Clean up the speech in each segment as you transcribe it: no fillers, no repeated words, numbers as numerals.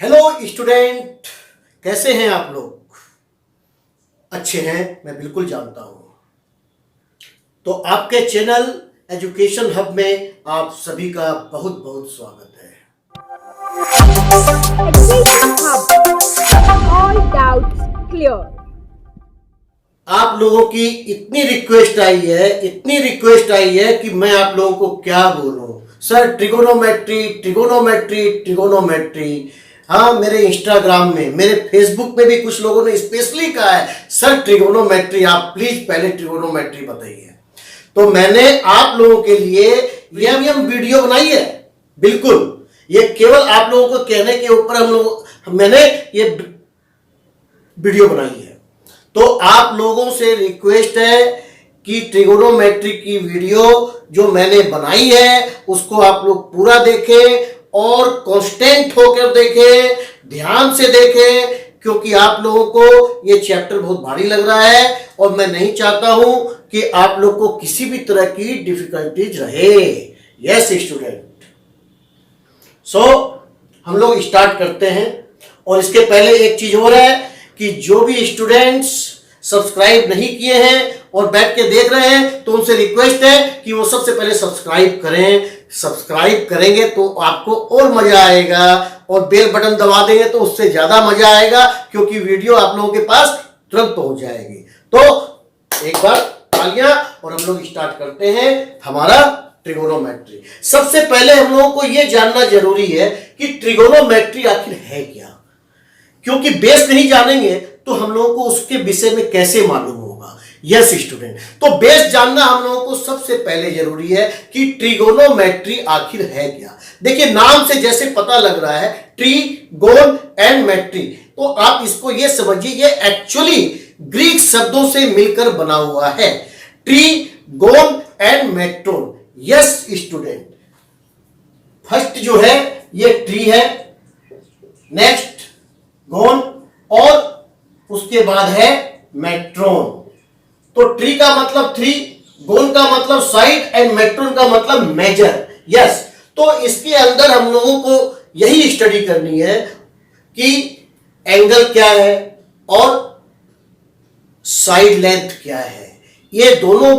Hello student, कैसे हैं आप लोग? अच्छे हैं, मैं बिल्कुल जानता हूं। तो आपके चैनल एजुकेशन हब में आप सभी का बहुत बहुत स्वागत है। Education Hub. All doubts clear. आप लोगों की इतनी रिक्वेस्ट आई है कि मैं आप लोगों को क्या बोलूं। Sir trigonometry. हाँ, मेरे इंस्टाग्राम में, मेरे फेसबुक पे भी कुछ लोगों ने स्पेशली कहा है, सर ट्रिगोनोमेट्री, आप प्लीज पहले ट्रिगोनोमेट्री बताइए। तो मैंने आप लोगों के लिए यह भी हम वीडियो बनाई है। बिल्कुल, ये केवल आप लोगों को कहने के ऊपर मैंने ये वीडियो बनाई है। तो आप लोगों से रिक्वेस्ट है कि ट्रिगोनोमेट्री की वीडियो जो मैंने बनाई है उसको आप लोग पूरा देखें और कांस्टेंट होकर देखें, ध्यान से देखें, क्योंकि आप लोगों को ये चैप्टर बहुत भारी लग रहा है और मैं नहीं चाहता हूं कि आप लोग को किसी भी तरह की डिफिकल्टीज रहे। यस स्टूडेंट, सो हम लोग स्टार्ट करते हैं। और इसके पहले एक चीज और है कि जो भी स्टूडेंट्स सब्सक्राइब नहीं किए हैं और बैठ के देख रहे हैं तो उनसे रिक्वेस्ट है कि वो सबसे पहले सब्सक्राइब करें। सब्सक्राइब करेंगे तो आपको और मजा आएगा, और बेल बटन दबा देंगे तो उससे ज्यादा मजा आएगा, क्योंकि वीडियो आप लोगों के पास तुरंत पहुंच जाएगी। तो एक बार तालियां, और हम लोग स्टार्ट करते हैं हमारा ट्रिगोनोमेट्री। सबसे पहले हम लोगों को यह जानना जरूरी है कि ट्रिगोनोमेट्री आखिर है क्या, क्योंकि बेस नहीं जानेंगे तो हम लोगों को उसके विषय में कैसे मालूम होगा। यस स्टूडेंट, तो बेस जानना हम लोगों को सबसे पहले जरूरी है कि ट्रिगोनोमेट्री आखिर है क्या। देखिए, नाम से जैसे पता लग रहा है ट्रीगोन एंड मेट्री, तो आप इसको ये समझिए, ये एक्चुअली ग्रीक शब्दों से मिलकर बना हुआ है, trigon and metron. Yes student, first जो है ये ट्री है, नेक्स्ट गोन, और उसके बाद है मेट्रोन। तो ट्री का मतलब थ्री, गोन का मतलब साइड, एंड मेट्रोन का मतलब मेजर। यस, तो इसके अंदर हम लोगों को यही स्टडी करनी है कि एंगल क्या है और साइड लेंथ क्या है। ये दोनों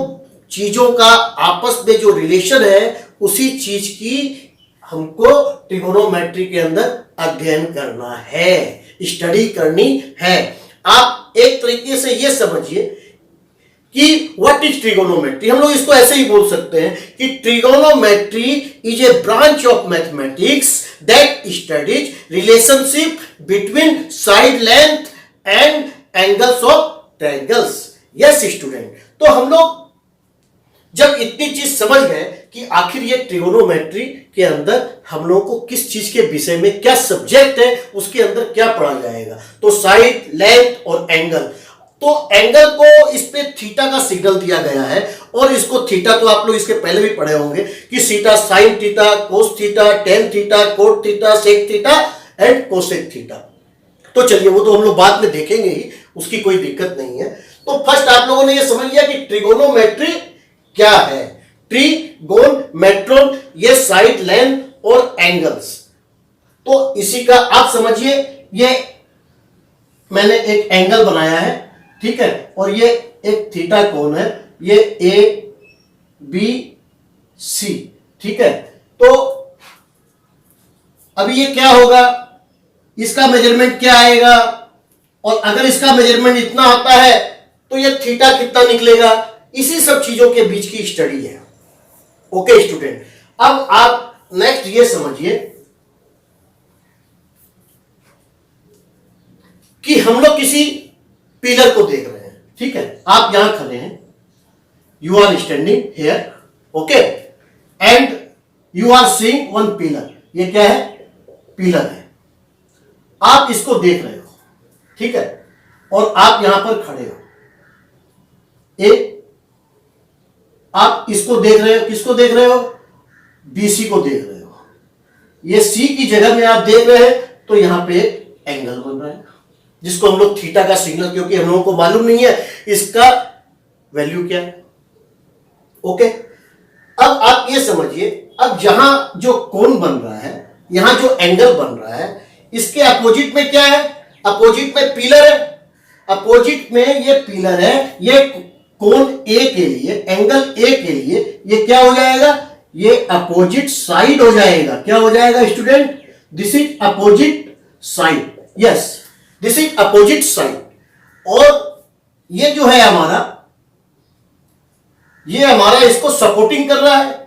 चीजों का आपस में जो रिलेशन है, उसी चीज की हमको ट्रिगोनोमेट्री के अंदर अध्ययन करना है, स्टडी करनी है। आप एक तरीके से ये समझिए कि व्हाट इज ट्रिगोनोमेट्री। हम लोग इसको ऐसे ही बोल सकते हैं कि trigonometry is a branch of mathematics that studies relationship between side length and angles of triangles. Yes student, तो हम लोग जब इतनी चीज समझ गए कि आखिर ये ट्रिगोनोमेट्री के अंदर हम लोगों को किस चीज के विषय में, क्या सब्जेक्ट है, उसके अंदर क्या पढ़ा जाएगा, तो साइड, लेंथ और एंगल। तो एंगल को इस पे थीटा का सिग्नल दिया गया है, और इसको थीटा तो आप लोग इसके पहले भी पढ़े होंगे कि theta sine theta, cos theta, tan theta, cot theta, sec theta and cosec theta. तो चलिए, वो तो हम लोग बाद में देखेंगे ही, उसकी कोई दिक्कत नहीं है। तो फर्स्ट आप लोगों ने ये समझ लिया कि ट्रिगोनोमेट्री क्या है। ट्री, गोन, मेट्रोन, ये साइड, लेंथ और एंगल्स। तो इसी का आप समझिए, ये मैंने एक एंगल बनाया है, ठीक है, और ये एक थीटा कोण है, ये ए बी सी, ठीक है। तो अभी ये क्या होगा, इसका मेजरमेंट क्या आएगा, और अगर इसका मेजरमेंट इतना आता है तो ये थीटा कितना निकलेगा, इसी सब चीजों के बीच की स्टडी है। ओके स्टूडेंट, अब आप नेक्स्ट ये समझिए कि हम लोग किसी पिलर को देख रहे हैं, ठीक है। आप यहां खड़े हैं, you are standing here, okay, and you are seeing one pillar. ये क्या है, पिलर है। आप इसको देख रहे हो, ठीक है, और आप यहां पर खड़े हो। आप इसको देख रहे हो, किसको देख रहे हो, बीसी को देख रहे हो। ये सी की जगह में आप देख रहे हैं, तो यहां पे एक एंगल बन रहा है, जिसको हम लोग थीटा का सिग्नल, क्योंकि हम लोगों को मालूम नहीं है इसका वैल्यू क्या है। ओके, अब आप ये समझिए, अब जहां जो कोण बन रहा है, यहां जो एंगल बन रहा है, इसके अपोजिट में क्या है? अपोजिट में पिलर है, अपोजिट में ये पिलर है, ये कोण ए के लिए, एंगल ए के लिए ये क्या हो जाएगा? ये अपोजिट साइड हो जाएगा। क्या हो जाएगा student? This is opposite side. Yes, this is opposite side. और ये जो है हमारा, ये हमारा इसको सपोर्टिंग कर रहा है,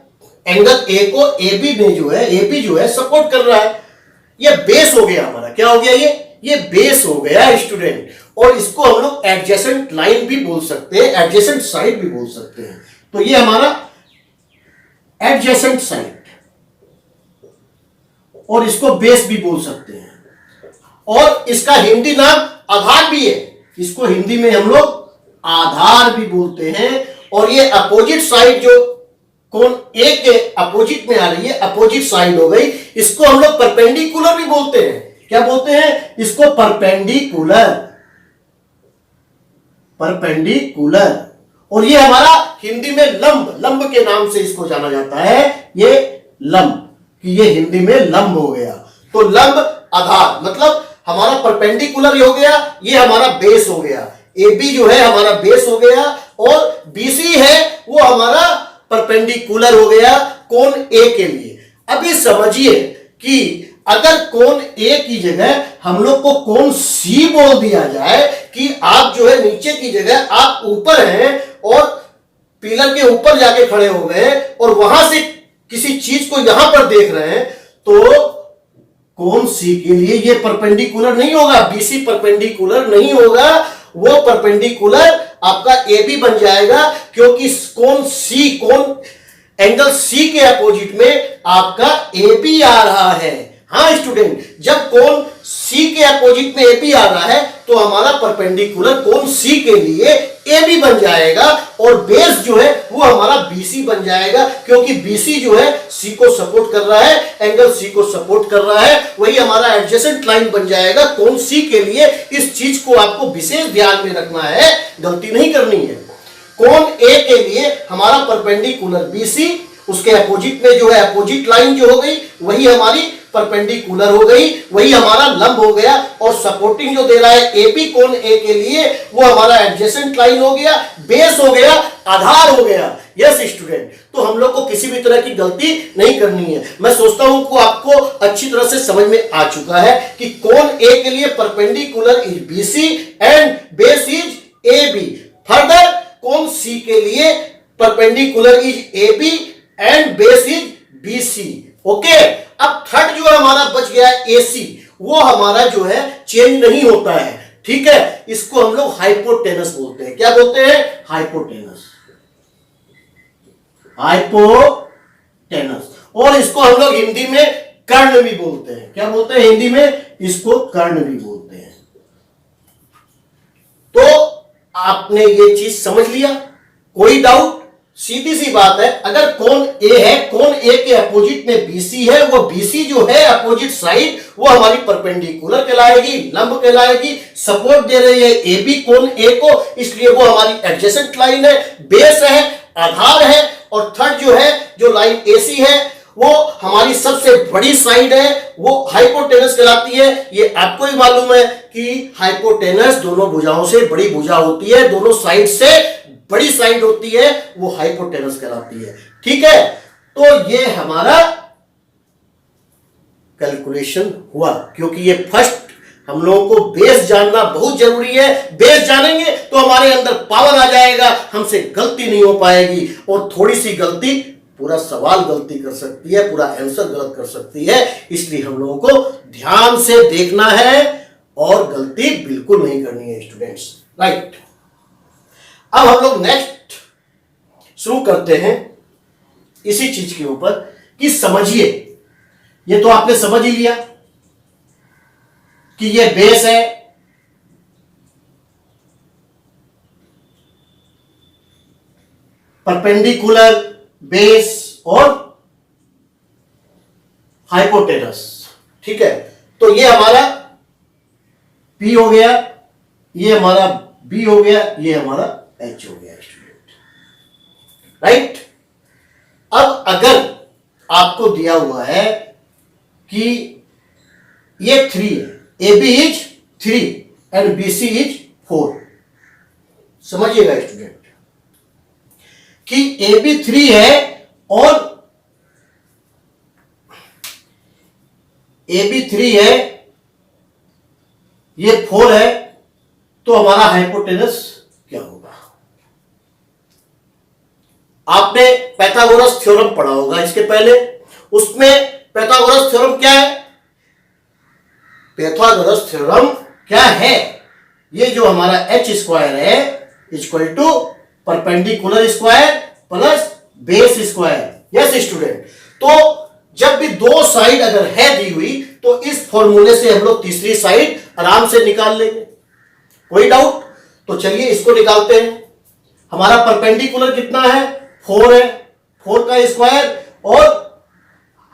एंगल ए को एबी में जो है, एबी जो है सपोर्ट कर रहा है। ये बेस हो गया हमारा। क्या हो गया? ये बेस हो गया स्टूडेंट। और इसको हम लोग एडजेसेंट लाइन भी बोल सकते हैं, एडजेसेंट साइड भी बोल सकते हैं। तो ये हमारा एडजेसेंट साइड, और इसको बेस भी बोल सकते हैं। और इसका हिंदी नाम आधार भी है, इसको हिंदी में हम लोग आधार भी बोलते हैं। और ये अपोजिट साइड जो कोण ए के अपोजिट में आ रही है, अपोजिट साइड हो गई, इसको हम लोग परपेंडिकुलर भी बोलते हैं। क्या बोलते हैं? इसको परपेंडिकुलर, परपेंडिकुलर। और ये हमारा हिंदी में लंब, लंब के नाम से इसको जाना जाता है। ये लंब, कि ये हिंदी में लंब हो गया। तो लंब आधार मतलब हमारा परपेंडिकुलर हो गया, ये हमारा बेस हो गया। AB जो है हमारा बेस हो गया, और BC है वो हमारा परपेंडिकुलर हो गया कोण A के लिए। अब ये समझिए कि अगर कोण A की जगह हम लोग को कोण C बोल दिया जाए, कि आप जो है नीचे की जगह आप ऊपर हैं और पिलर के ऊपर जाके खड़े हो गए और वहां से किसी चीज को यहां पर देख रहे हैं, तो कोण C के लिए ये परपेंडिकुलर नहीं होगा, BC परपेंडिकुलर नहीं होगा, वो परपेंडिकुलर आपका AB बन जाएगा, क्योंकि कोण C, कोण एंगल C के अपोजिट में आपका AB आ रहा है। हाँ स्टूडेंट, जब कोण C के अपोजिट में AB आ रहा है तो हमारा परपेंडिकुलर कोण C के लिए AB बन जाएगा, और बेस जो है वो हमारा BC बन जाएगा, क्योंकि BC जो है C को सपोर्ट कर रहा है, एंगल C को सपोर्ट कर रहा है, वही हमारा एडजेसेंट लाइन बन जाएगा कोण C के लिए। इस चीज को आपको विशेष ध्यान में रखना है, गलती नहीं करनी है। कोण A के लिए हमारा परपेंडिकुलर BC, उसके अपोजिट में जो है अपोजिट लाइन जो हो गई वही हमारी परपेंडिकुलर हो गई, वही हमारा लंब हो गया, और सपोर्टिंग जो दे रहा है AB कोण A के लिए वो हमारा एडजेसेंट लाइन हो गया, बेस हो गया, आधार हो गया। यस स्टूडेंट, तो हम लोग को किसी भी तरह की गलती नहीं करनी है। मैं सोचता हूं कि आपको अच्छी तरह से समझ में आ चुका है कि कोण A के लिए perpendicular is BC and base is AB। Further कोण C के लिए perpendicular is AB and base is BC। Okay, अब थर्ड जो हमारा बच गया है AC, वो हमारा जो है चेंज नहीं होता है। ठीक है, इसको हम लोग हाइपोटेनस बोलते हैं। क्या बोलते हैं? Hypotenuse, hypotenuse. और इसको हम लोग हिंदी में कर्ण भी बोलते हैं। क्या बोलते हैं हिंदी में? इसको कर्ण भी बोलते हैं। तो आपने ये चीज समझ लिया? कोई डाउट? सीधी सी बात है, अगर कोण A है, कोण A के अपोजिट में BC है, वो BC जो है अपोजिट साइड वो हमारी परपेंडिकुलर कहलाएगी, लंब कहलाएगी। सपोर्ट दे रही है AB कोण A को, इसलिए वो हमारी एडजेसेंट लाइन है, बेस है, आधार है। और थर्ड जो है, जो लाइन AC है, वो हमारी सबसे बड़ी साइड है, वो हाइपोटेनस कहलाती है। ये आपको ही मालूम है कि हाइपोटेनस दोनों भुजाओं से बड़ी भुजा होती है, दोनों साइड से बड़ी साइड होती है, वो हाइपोटेनस कहलाती है। ठीक है, तो ये हमारा कैलकुलेशन हुआ, क्योंकि ये फर्स्ट हम लोगों को बेस जानना बहुत जरूरी है। बेस जानेंगे तो हमारे अंदर पावर आ जाएगा, हमसे गलती नहीं हो पाएगी, और थोड़ी सी गलती पूरा सवाल गलती कर सकती है, पूरा आंसर गलत कर सकती है। इसलिए हम लोगों को ध्यान से देखना है और गलती बिल्कुल नहीं करनी है स्टूडेंट्स। राइट, अब हम लोग नेक्स्ट शुरू करते हैं इसी चीज के ऊपर कि समझिए, ये तो आपने समझ ही लिया कि ये बेस है, परपेंडिकुलर, बेस और हाइपोटेनस। ठीक है, तो ये हमारा P हो गया, ये हमारा B हो गया, ये हमारा H हो गया स्टूडेंट। राइट, अब अगर आपको दिया हुआ है कि ये 3 है, A B is 3 and B C is 4। समझिएगा स्टूडेंट कि ए बी 3 है और ए बी 3 है, ये 4 है, तो हमारा हाइपोटेनस क्या होगा? आपने पाइथागोरस थ्योरम पढ़ा होगा इसके पहले। उसमें पाइथागोरस थ्योरम क्या है? पाइथागोरस थ्योरम क्या है? ये जो हमारा एच स्क्वायर है equal to perpendicular square plus base square. Yes student, तो जब भी दो साइड अगर है दी हुई तो इस फॉर्मूले से हम लोग तीसरी साइड आराम से निकाल लेंगे। कोई डाउट? तो चलिए इसको निकालते हैं। हमारा परपेंडिकुलर कितना है? 4 है, 4 का स्क्वायर, और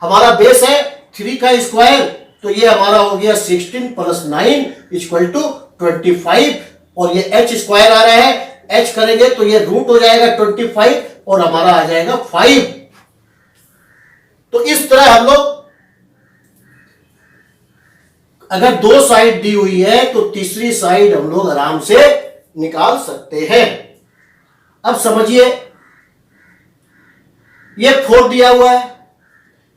हमारा बेस है 3 का स्क्वायर, तो ये हमारा हो गया 16 प्लस 9 इक्वल टू 25, और ये एच स्क्वायर आ रहा है, एच करेंगे तो ये रूट हो जाएगा 25 और हमारा आ जाएगा 5। तो इस तरह हम लोग अगर दो साइड दी हुई है तो तीसरी साइड हम लोग आराम से निकाल सकते हैं। अब समझिए, ये 4 दिया हुआ है,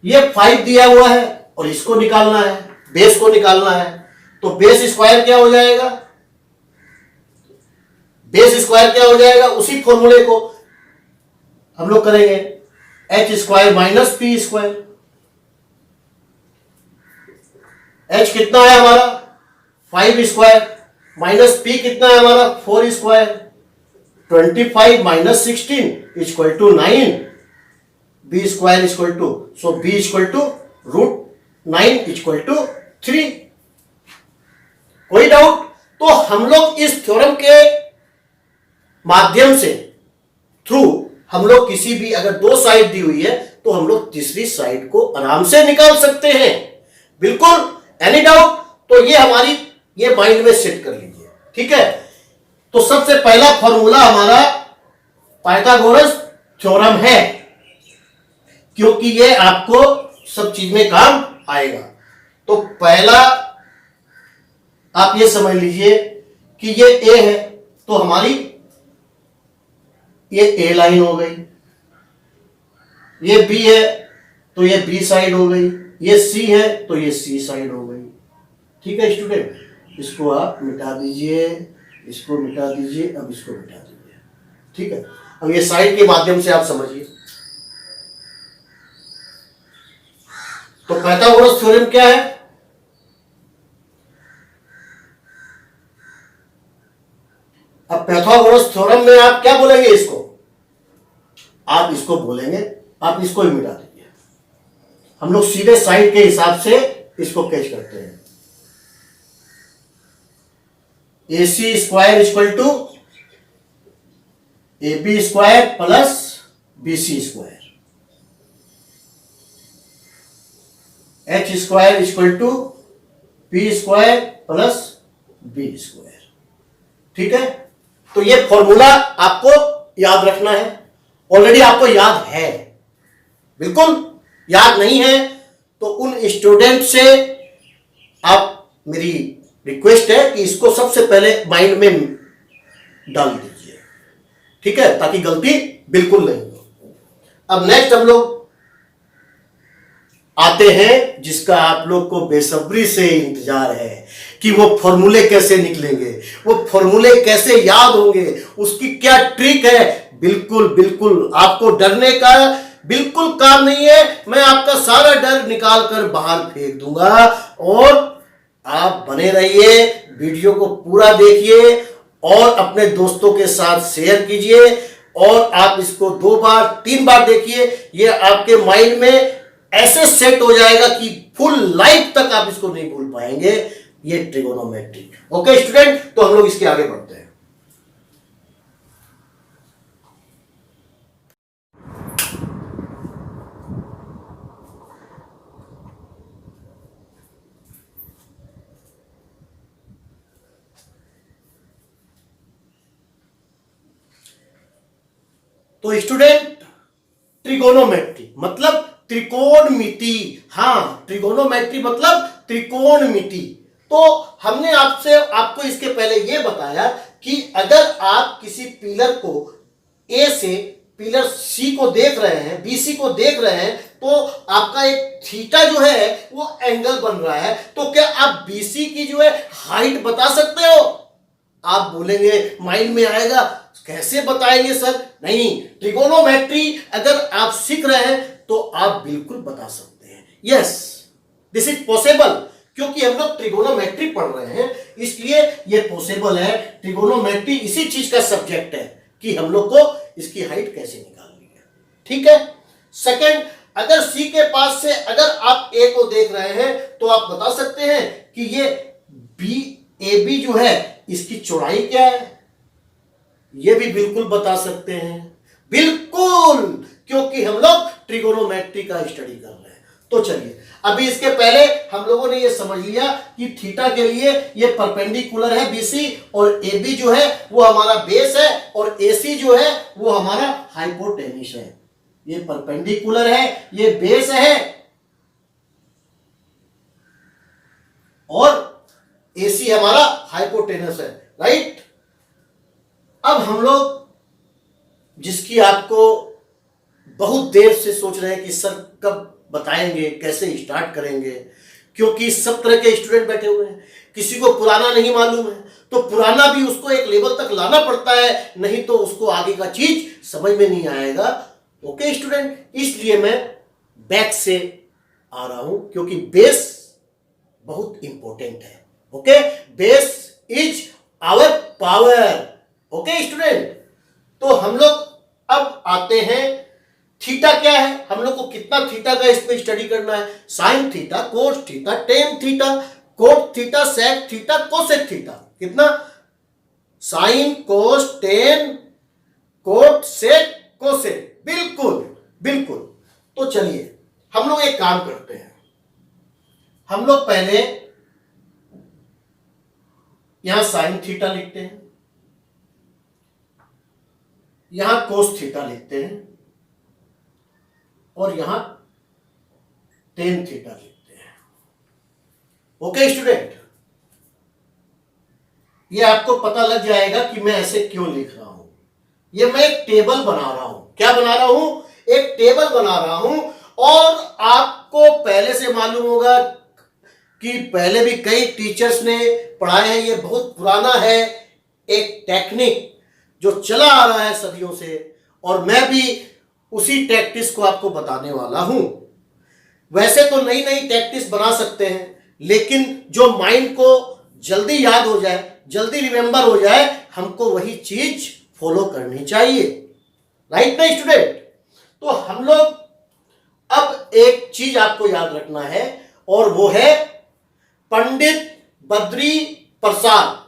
ये 5 दिया हुआ है, और इसको निकालना है, बेस को निकालना है। तो बेस स्क्वायर क्या हो जाएगा? बेस स्क्वायर क्या हो जाएगा? उसी फॉर्मूले को हम लोग करेंगे, H square minus P square. H कितना है हमारा? 5 स्क्वायर, माइनस पी कितना है हमारा? 4 square. 25 minus 16 equal to 9, B square equal to, so B equal to √9 equal to 3। कोई डाउट? तो हम लोग इस थ्योरम के माध्यम से, थ्रू, हम लोग किसी भी अगर दो साइड दी हुई है तो हम लोग तीसरी साइड को आराम से निकाल सकते हैं। बिल्कुल। Any doubt? तो ये हमारी, ये माइंड में सेट कर लीजिए, ठीक है। तो सबसे पहला फॉर्मूला हमारा पाइथागोरस थ्योरम है, क्योंकि ये आपको सब चीज में काम आएगा। तो पहला आप ये समझ लीजिए कि ये ए है, तो हमारी ये ए लाइन हो गई, ये बी है तो ये बी साइड हो गई, ये सी है तो ये सी साइड हो गई। ठीक है स्टूडेंट, इसको आप मिटा दीजिए, इसको मिटा दीजिए, अब इसको मिटा दीजिए। ठीक है, अब ये साइड के माध्यम से आप समझिए। तो पाइथागोरस थ्योरम क्या है? अब पाइथागोरस थ्योरम में आप क्या बोलेंगे? इसको आप इसको बोलेंगे, आप इसको ही मिटा दीजिए। हम लोग सीधे साइड के हिसाब से इसको कैच करते हैं। A C square equal to A B square plus B C square, H square equal to P square plus B square. ठीक है, तो ये फॉर्मूला आपको याद रखना है। ऑलरेडी आपको याद है, बिल्कुल याद नहीं है तो उन स्टूडेंट से आप, मेरी रिक्वेस्ट है कि इसको सबसे पहले माइंड में डाल दीजिए, ठीक है, ताकि गलती बिल्कुल नहीं हो। अब नेक्स्ट हम लोग आते हैं जिसका आप लोग को बेसब्री से इंतजार है कि वो फॉर्मूले कैसे निकलेंगे, वो फॉर्मूले कैसे याद होंगे, उसकी क्या ट्रिक है। बिल्कुल बिल्कुल आपको डरने का बिल्कुल काम नहीं है। मैं आपका सारा डर निकाल कर बाहर फेंक दूंगा और आप बने रहिए, वीडियो को पूरा देखिए और अपने दोस्तों के साथ शेयर कीजिए और आप इसको 2 बार 3 बार देखिए। ये आपके माइंड में ऐसे सेट हो जाएगा कि फुल लाइफ तक आप इसको नहीं भूल पाएंगे। ये ट्रिगोनोमेट्री। ओके स्टूडेंट, तो हम लोग इसके आगे बढ़ते हैं। तो स्टूडेंट, ट्रिगोनोमेट्री मतलब त्रिकोणमिति। हाँ, ट्रिगोनोमेट्री मतलब त्रिकोणमिति। तो हमने आपको इसके पहले यह बताया कि अगर आप किसी पिलर को ए से पिलर सी को देख रहे हैं, बीसी को देख रहे हैं, तो आपका एक थीटा जो है वो एंगल बन रहा है। तो क्या आप बीसी की जो है हाइट बता सकते हो? आप बोलेंगे माइंड में आएगा कैसे बताएंगे सर? नहीं, ट्रिगोनोमेट्री अगर आप सीख रहे हैं तो आप बिल्कुल बता सकते हैं। यस, दिस इज पॉसिबल, क्योंकि हम लोग ट्रिगोनोमेट्री पढ़ रहे हैं, इसलिए ये पॉसिबल है। ट्रिगोनोमेट्री इसी चीज का सब्जेक्ट है कि हम लोग को इसकी हाइट कैसे निकालनी है। ठीक है। सेकंड, अगर सी के पास से अगर आप ए को देख रहे हैं तो आप बता सकते हैं कि ये बी ए बी जो है इसकी चौड़ाई क्या है? ये भी बिल्कुल बता सकते हैं, बिल्कुल, क्योंकि हम लोग ट्रिगोनोमेट्री का स्टडी कर रहे हैं। तो चलिए, अभी इसके पहले हम लोगों ने ये समझ लिया कि थीटा के लिए ये परपेंडिकुलर है बीसी, और एबी जो है वो हमारा बेस है, और एसी जो है वो हमारा हाइपोटेनिस है। ये परपेंडिकुलर है, ये बेस है, और एसी हमारा हाइपोटेनस है, राइट। अब हम लोग जिसकी आपको बहुत देर से सोच रहे हैं कि सर कब बताएंगे, कैसे स्टार्ट करेंगे, क्योंकि सब तरह के स्टूडेंट बैठे हुए हैं, किसी को पुराना नहीं मालूम है, तो पुराना भी उसको एक लेवल तक लाना पड़ता है, नहीं तो उसको आगे का चीज समझ में नहीं आएगा। ओके स्टूडेंट, इसलिए मैं बैक से आ रहा हूं, क्योंकि बेस बहुत इंपॉर्टेंट है। Okay, base is our power. Okay student, तो हम लोग अब आते हैं थीटा क्या है, हम लोग को कितना थीटा का इसमें स्टडी करना है। Sine theta, cos theta, tan theta, cot theta, sec theta, cosec theta, कितना? Sine, cos, tan, cot, sec, cosec, बिल्कुल बिल्कुल। तो चलिए हम लोग एक काम करते हैं, हम लोग पहले यहां साइन थीटा लिखते हैं, यहां कोस थीटा लिखते हैं, और यहां टेन थीटा लिखते हैं। ओके स्टूडेंट, ये आपको पता लग जाएगा कि मैं ऐसे क्यों लिख रहा हूं। ये मैं एक टेबल बना रहा हूं। क्या बना रहा हूं? एक टेबल बना रहा हूं। और आपको पहले से मालूम होगा कि पहले भी कई टीचर्स ने पढ़ाए हैं, ये बहुत पुराना है, एक टेक्निक जो चला आ रहा है सदियों से, और मैं भी उसी टैक्टिस को आपको बताने वाला हूं। वैसे तो नई नई टैक्टिस बना सकते हैं, लेकिन जो माइंड को जल्दी याद हो जाए, जल्दी रिमेंबर हो जाए, हमको वही चीज फॉलो करनी चाहिए, राइट ना स्टूडेंट। तो हम लोग अब एक चीज आपको याद रखना है, और वो है पंडित बद्री प्रसाद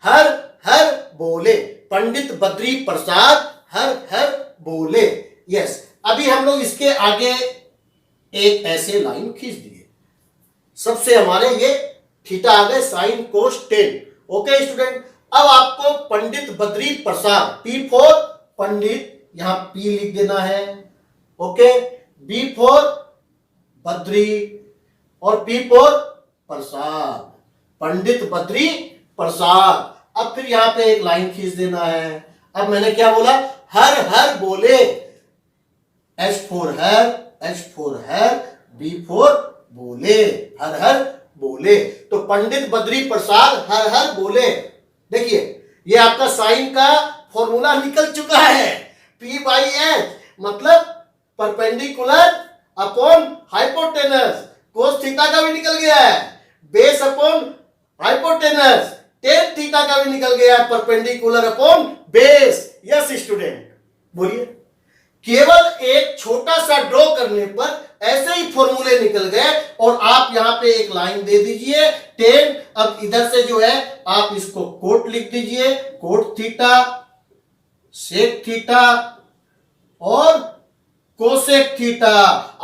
हर हर बोले। पंडित बद्री प्रसाद हर हर बोले। यस, अभी हम लोग इसके आगे एक ऐसे लाइन खींच दिए, सबसे हमारे ये थीटा आ गए, sign cos ten. Okay student, अब आपको पंडित बद्री प्रसाद, पी फॉर पंडित, यहां पी लिख देना है। ओके, बी फॉर बद्री, और पी फॉर प्रसाद, पंडित बद्री प्रसाद। अब फिर यहां पे एक लाइन खींच देना है। अब मैंने क्या बोला? हर हर बोले। एच फॉर हर, एच फॉर हर, बी फॉर बोले, हर हर बोले। तो पंडित बद्री प्रसाद हर हर बोले। देखिए, ये आपका साइन का फॉर्मूला निकल चुका है, पी बाई एच, मतलब परपेंडिकुलर अपॉन हाइपोटेनस। कोस थीटा का भी निकल गया है, base upon hypotenuse. Ten theta का भी निकल गया है, perpendicular upon base. Yes student, बोलिए। केवल एक छोटा सा ड्रॉ करने पर ऐसे ही फॉर्मूले निकल गए, और आप यहां पे एक लाइन दे दीजिए टेन। अब इधर से जो है आप इसको कोट लिख दीजिए, कोट थीटा, सेक थीटा और कोसेक थीटा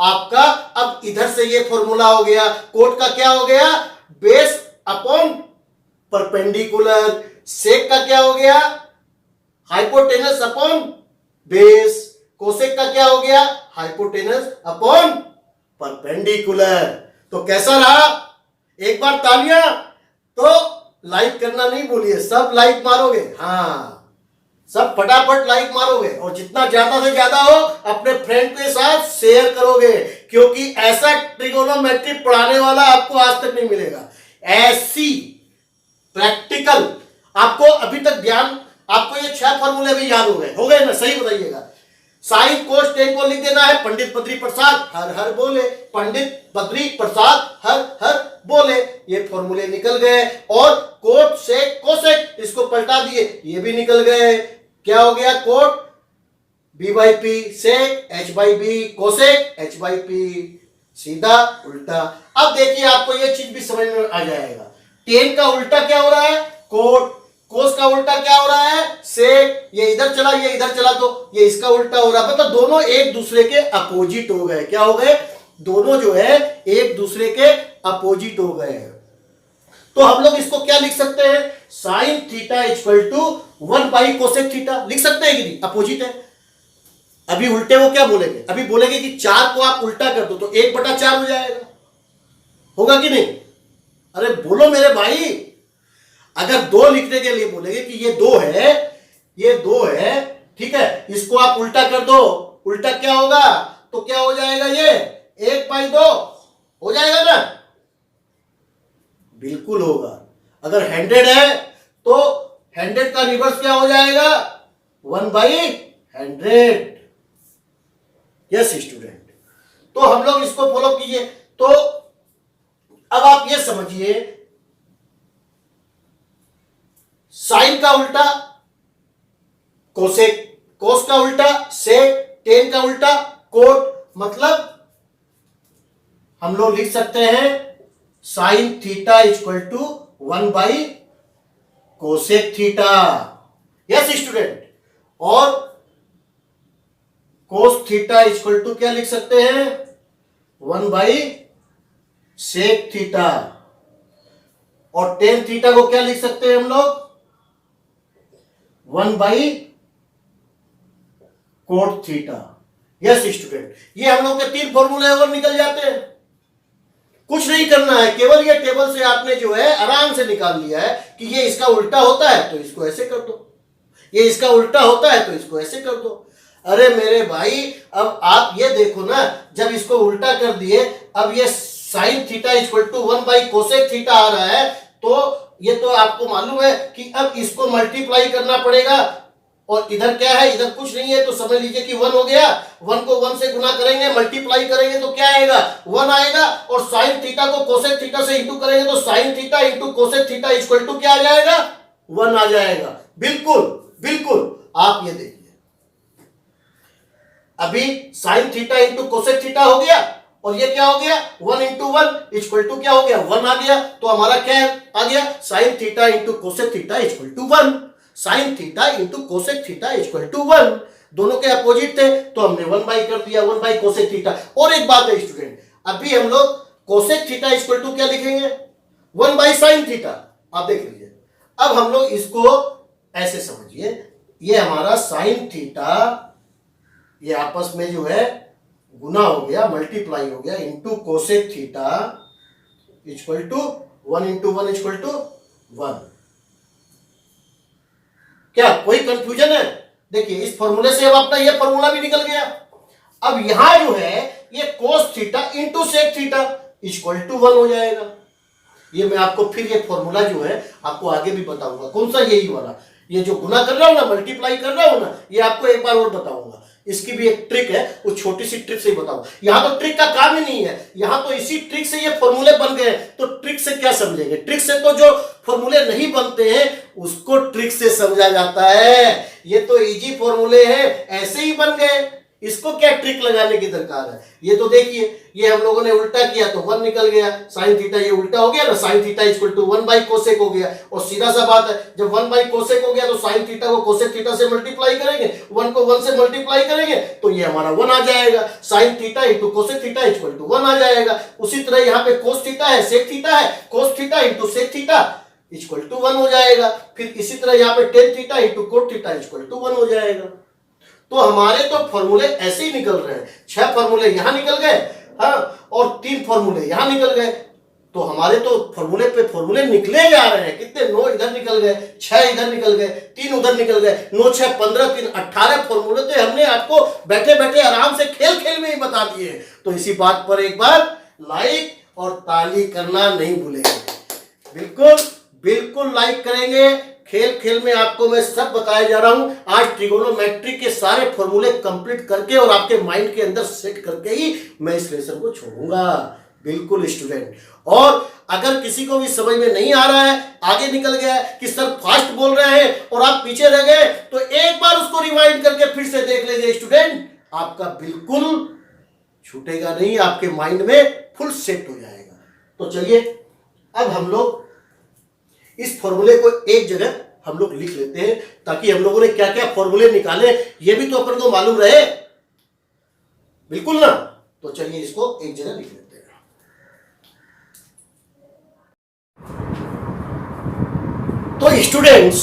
आपका। अब इधर से ये फॉर्मूला हो गया, कोट का क्या हो गया? Base upon perpendicular. सेक का क्या हो गया? Hypotenuse upon base. कोसेक का क्या हो गया? Hypotenuse upon perpendicular. तो कैसा रहा? एक बार तालियां। तो लाइक करना नहीं भूलिए, सब लाइक मारोगे, हाँ सब फटाफट लाइक मारोगे, और जितना ज्यादा से ज्यादा हो अपने फ्रेंड के साथ शेयर करोगे, क्योंकि ऐसा ट्रिगोनोमेट्री पढ़ाने वाला आपको आज तक नहीं मिलेगा। ऐसी प्रैक्टिकल आपको अभी तक ध्यान, आपको ये 6 फॉर्मूले भी याद हो गए ना? सही बताइएगा। साइन कोस टेन को लिख देना है पंडित बद्री प्रसाद हर हर बोले, पंडित बद्री प्रसाद हर हर बोले, ये फॉर्मूले निकल गए। और कोट से कोसेक इसको पलटा दिए, ये भी निकल गए। क्या हो गया? Cot B by P sec H by B cosec H by P, सीधा उल्टा। अब देखिए आपको ये चीज भी समझ में आ जाएगा। टेन का उल्टा क्या हो रहा है? कोट। कोस का उल्टा क्या हो रहा है? सेक। ये इधर चला, ये इधर चला, तो ये इसका उल्टा हो रहा है। मतलब दोनों एक दूसरे के अपोजिट हो गए। क्या हो गए? दोनों जो है एक दूसरे के अपोजिट हो गए। तो हम लोग इसको क्या लिख सकते हैं? Sine theta equal to 1 by cosec theta लिख सकते हैं कि नहीं? अपोजिट है। अभी उल्टे वो क्या बोलेंगे? अभी बोलेंगे कि 4 को आप उल्टा कर दो तो 1/4 हो जाएगा। होगा कि नहीं? अरे बोलो मेरे भाई। अगर 2 लिखने के लिए बोलेंगे कि ये 2 है, ये 2 है, ठीक है, इसको आप उल्टा कर दो, उल्टा क्या होगा? तो क्या हो जाएगा? ये 1/2 हो जाएगा ना? बिल्कुल होगा। अगर 100 है तो 100 का रिवर्स क्या हो जाएगा? 1/100। Yes student. तो हम लोग इसको फॉलो कीजिए। तो अब आप ये समझिए, साइन का उल्टा कोसेक, कोस का उल्टा सेक, टेन का उल्टा कोट। मतलब हम लोग लिख सकते हैं sine theta equal to 1 by cosec theta. Yes student. और कोस थीटा इक्वल टू क्या लिख सकते हैं? 1 बाई सेक थीटा। और टेन थीटा को क्या लिख सकते हैं हम लोग? 1 by cot theta. Yes student. ये हम लोग के 3 फॉर्मूले और निकल जाते हैं। कुछ नहीं करना है, केवल ये टेबल से आपने जो है आराम से निकाल लिया है कि ये इसका उल्टा होता है तो इसको ऐसे कर दो, ये इसका उल्टा होता है तो इसको ऐसे कर दो। अरे मेरे भाई, अब आप ये देखो ना, जब इसको उल्टा कर दिए, अब ये sine theta equal to 1 by cosec theta आ रहा है, तो ये तो आपको मालूम है कि अब इसको मल्टीप्लाई करना पड़ेगा। और इधर क्या है? इधर कुछ नहीं है, तो समझ लीजिए कि 1 हो गया। 1 को 1 से गुना करेंगे, मल्टीप्लाई करेंगे तो क्या आएगा? 1 आएगा। और साइन थीटा को कोसेक थीटा से इंटू करेंगे तो sine theta into cosec theta equal to क्या आ जाएगा? 1 आ जाएगा। बिल्कुल बिल्कुल। आप ये देखिए, अभी sign theta into cosec theta हो गया, और ये क्या हो गया? 1 इंटू 1 इक्वल टू क्या हो गया? 1 आ गया। तो हमारा क्या आ गया? Sine theta into cosec theta equal to 1। Sine theta into cosec theta equal to 1। दोनों के अपोजिट थे तो हमने 1 बाई कर दिया, 1 बाई कोसेक थीटा। और एक बात है स्टूडेंट, अभी हम लोग कोसेक थीटा इक्वल टू क्या लिखेंगे? 1 बाई साइन थीटा। आप देख लीजिए। अब हम लोग इसको ऐसे समझिए, ये हमारा साइन थीटा, ये आपस में जो है गुना हो गया, मल्टीप्लाई हो गया, into cosec theta equal to 1 into 1 equal to 1। क्या कोई कंफ्यूजन है? देखिए इस फॉर्मूले से अब अपना ये फॉर्मूला भी निकल गया। अब यहां जो है ये cos theta into sec theta equal to 1 हो जाएगा। ये मैं आपको फिर ये फॉर्मूला जो है आपको आगे भी बताऊंगा। कौन सा? यही वाला, ये जो गुना कर रहा हूं ना, मल्टीप्लाई कर रहा हूं ना, ये आपको एक बार और बताऊंगा। इसकी भी एक ट्रिक है, वो छोटी सी ट्रिक से ही बताऊं। यहां तो ट्रिक का काम ही नहीं है, यहां तो इसी ट्रिक से ये फॉर्मूले बन गए। तो ट्रिक से क्या समझेंगे? ट्रिक से तो जो फॉर्मूले नहीं बनते हैं उसको ट्रिक से समझा जाता है। ये तो इजी फॉर्मूले हैं, ऐसे ही बन गए, इसको क्या ट्रिक लगाने की दरकार है? ये तो देखिए, ये हम लोगों ने उल्टा किया तो 1 निकल गया, साइन थीटा ये उल्टा हो गया ना, sine theta equal to 1 by cosec हो गया। और सीधा सा बात है, जब 1 बाई कोसेक हो गया तो साइन थीटा को कोसेक थीटा से मल्टीप्लाई करेंगे, 1 को 1 से मल्टीप्लाई करेंगे तो ये हमारा 1 आ जाएगा। Sine theta into cosec theta equal to 1 आ जाएगा। उसी तरह यहाँ पे कोस थीटा है, सेक थीटा है, cos theta into sec theta equal to 1 हो जाएगा। फिर इसी तरह यहाँ पे tan theta into cot theta equal to 1 हो जाएगा। तो हमारे तो फॉर्मूले ऐसे ही निकल रहे हैं। 6 फॉर्मूले यहां निकल गए, हाँ, और 3 फॉर्मूले यहां निकल गए। तो हमारे तो फॉर्मूले पे फॉर्मूले निकले जा रहे हैं। कितने 9 इधर निकल गए, 6 इधर निकल गए, 3 उधर निकल गए, 9 6 15 3 18 फॉर्मूले तो हमने आपको बैठे बैठे आराम से खेल खेल में ही बता दिए। तो इसी बात पर एक बार लाइक और ताली करना नहीं भूलेंगे। बिल्कुल बिल्कुल लाइक करेंगे। खेल खेल में आपको मैं सब बताया जा रहा हूं। आज ट्रिगोनोमेट्री के सारे फॉर्मूले कंप्लीट करके और आपके माइंड के अंदर सेट करके ही मैं इस लेसन को छोड़ूंगा। बिल्कुल स्टूडेंट। और अगर किसी को भी समझ में नहीं आ रहा है, आगे निकल गया है कि सर फास्ट बोल रहे हैं और आप पीछे रह गए, तो एक बार उसको रिवाइंड करके फिर से देख लीजिए स्टूडेंट, आपका बिल्कुल छूटेगा नहीं, आपके माइंड में फुल सेट हो जाएगा। तो चलिए अब हम लोग इस फॉर्मूले को एक जगह हम लोग लिख लेते हैं, ताकि हम लोगों ने क्या क्या फॉर्मूले निकाले ये भी तो अपन को मालूम रहे। बिल्कुल ना। तो चलिए इसको एक जगह लिख लेते हैं। तो स्टूडेंट्स,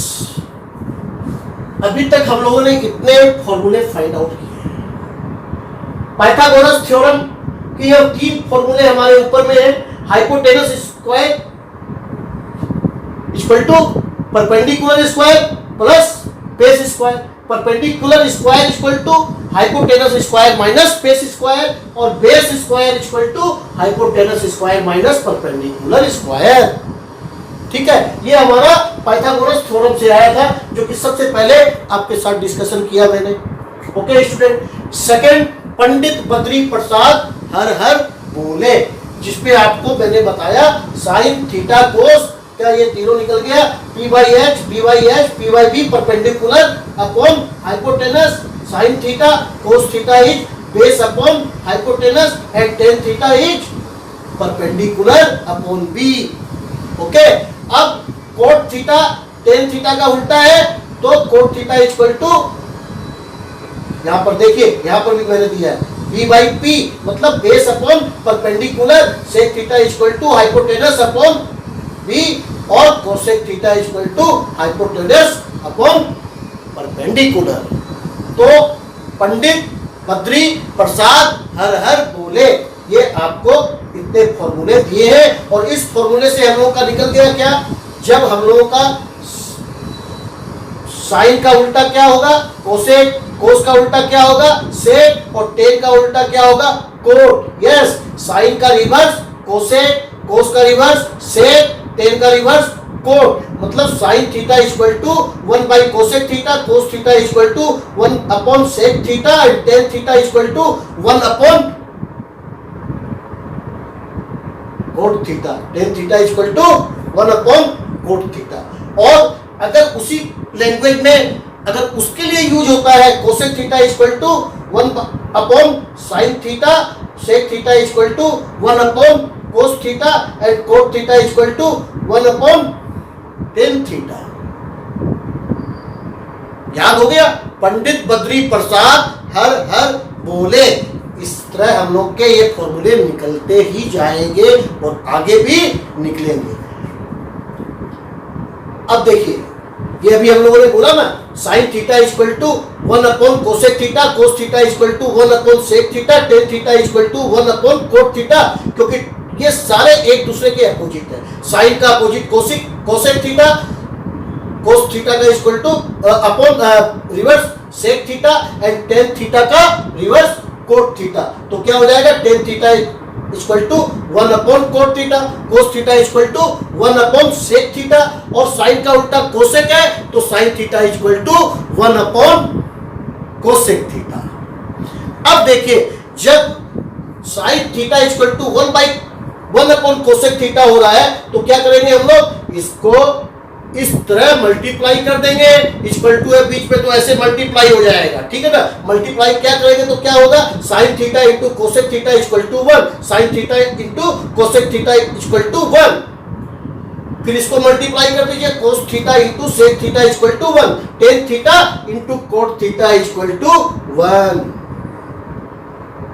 अभी तक हम लोगों ने कितने फॉर्मूले फाइंड आउट किए। पाइथागोरस थ्योरम की ये 3 फॉर्मूले हमारे ऊपर में है। Hypotenuse square equal to perpendicular square plus base square, perpendicular square equal to hypotenuse square minus base square, और base square equal to hypotenuse square minus perpendicular square. ठीक है, ये हमारा पाइथागोरस थ्योरम से आया था, जो कि सबसे पहले आपके साथ डिस्कशन किया मैंने। Okay student. Second, Pandit Badri Prasad हर हर बोले, जिसपे आपको मैंने बताया साइन थीटा कोस, क्या ये तीनों निकल गया, P by H B by H P by B perpendicular upon hypotenuse, sine theta cos theta is base upon hypotenuse and tan theta is perpendicular upon B. Okay. अब कोट थीटा टेन थीटा का उल्टा है, तो coat theta equal to, यहां पर देखिए, यहां पर भी मैंने दिया है बी बाई पी, मतलब base upon perpendicular, sec theta equal to hypotenuse upon B, और cosec theta equal to hypotenuse upon perpendicular. तो पंडित बद्री प्रसाद हर हर बोले, ये आपको इतने फॉर्मूले दिए हैं। और इस फॉर्मूले से हम लोगों का निकल गया क्या, जब हम लोगों का साइन का उल्टा क्या होगा कोसेक, कोस का उल्टा क्या होगा सेक, और टेन का उल्टा क्या होगा कोट। यस, साइन का रिवर्स कोसेक, कोस का रिवर्स सेक, टेन का रिवर्स कोट। मतलब sine theta equal to 1 by cosec theta, cos theta equal to 1 upon sec theta, and tan theta equal to 1 upon cot theta, tan theta equal to 1 upon cot theta. और अगर उसी language में अगर उसके लिए use होता है cosec theta equal to 1 upon sine theta, sec theta equal to 1 upon cos theta, and cot theta equal to 1 upon tan theta. याद हो गया। पंडित बद्री प्रसाद हर हर बोले। इस तरह हम लोग के ये फॉर्मूले निकलते ही जाएंगे और आगे भी निकलेंगे। अब देखिए, ये अभी हम लोगों ने बोला ना, sine theta equal to 1 upon cosec theta, cos theta equal to 1 upon sec theta, tan theta equal to 1 upon cot theta, क्योंकि ये सारे एक दूसरे के अपोजिट है। साइन का opposite cosec, cosec theta, cos theta का equal to upon reverse sec theta, and tan theta का रिवर्स कोट थीटा। तो क्या हो जाएगा, tan theta equal to 1 upon cot theta, cos theta equal to 1 upon sec theta, और sine का उल्टा cosec है, तो sine theta equal to 1 upon cosec theta. अब देखिए, जब sine theta equal to 1 upon cosec theta हो रहा है, तो क्या करेंगे हम लोग, इसको इस तरह मल्टीप्लाई कर देंगे, इक्वल टू है बीच में, तो ऐसे मल्टीप्लाई हो जाएगा। ठीक है ना। मल्टीप्लाई क्या करेंगे तो क्या होगा, sine theta into cosec theta equal to 1, sine theta into cosec theta equal to 1। फिर इसको मल्टीप्लाई कर दीजिए, cos theta into sec theta equal to 1, tan theta into cot theta equal to 1।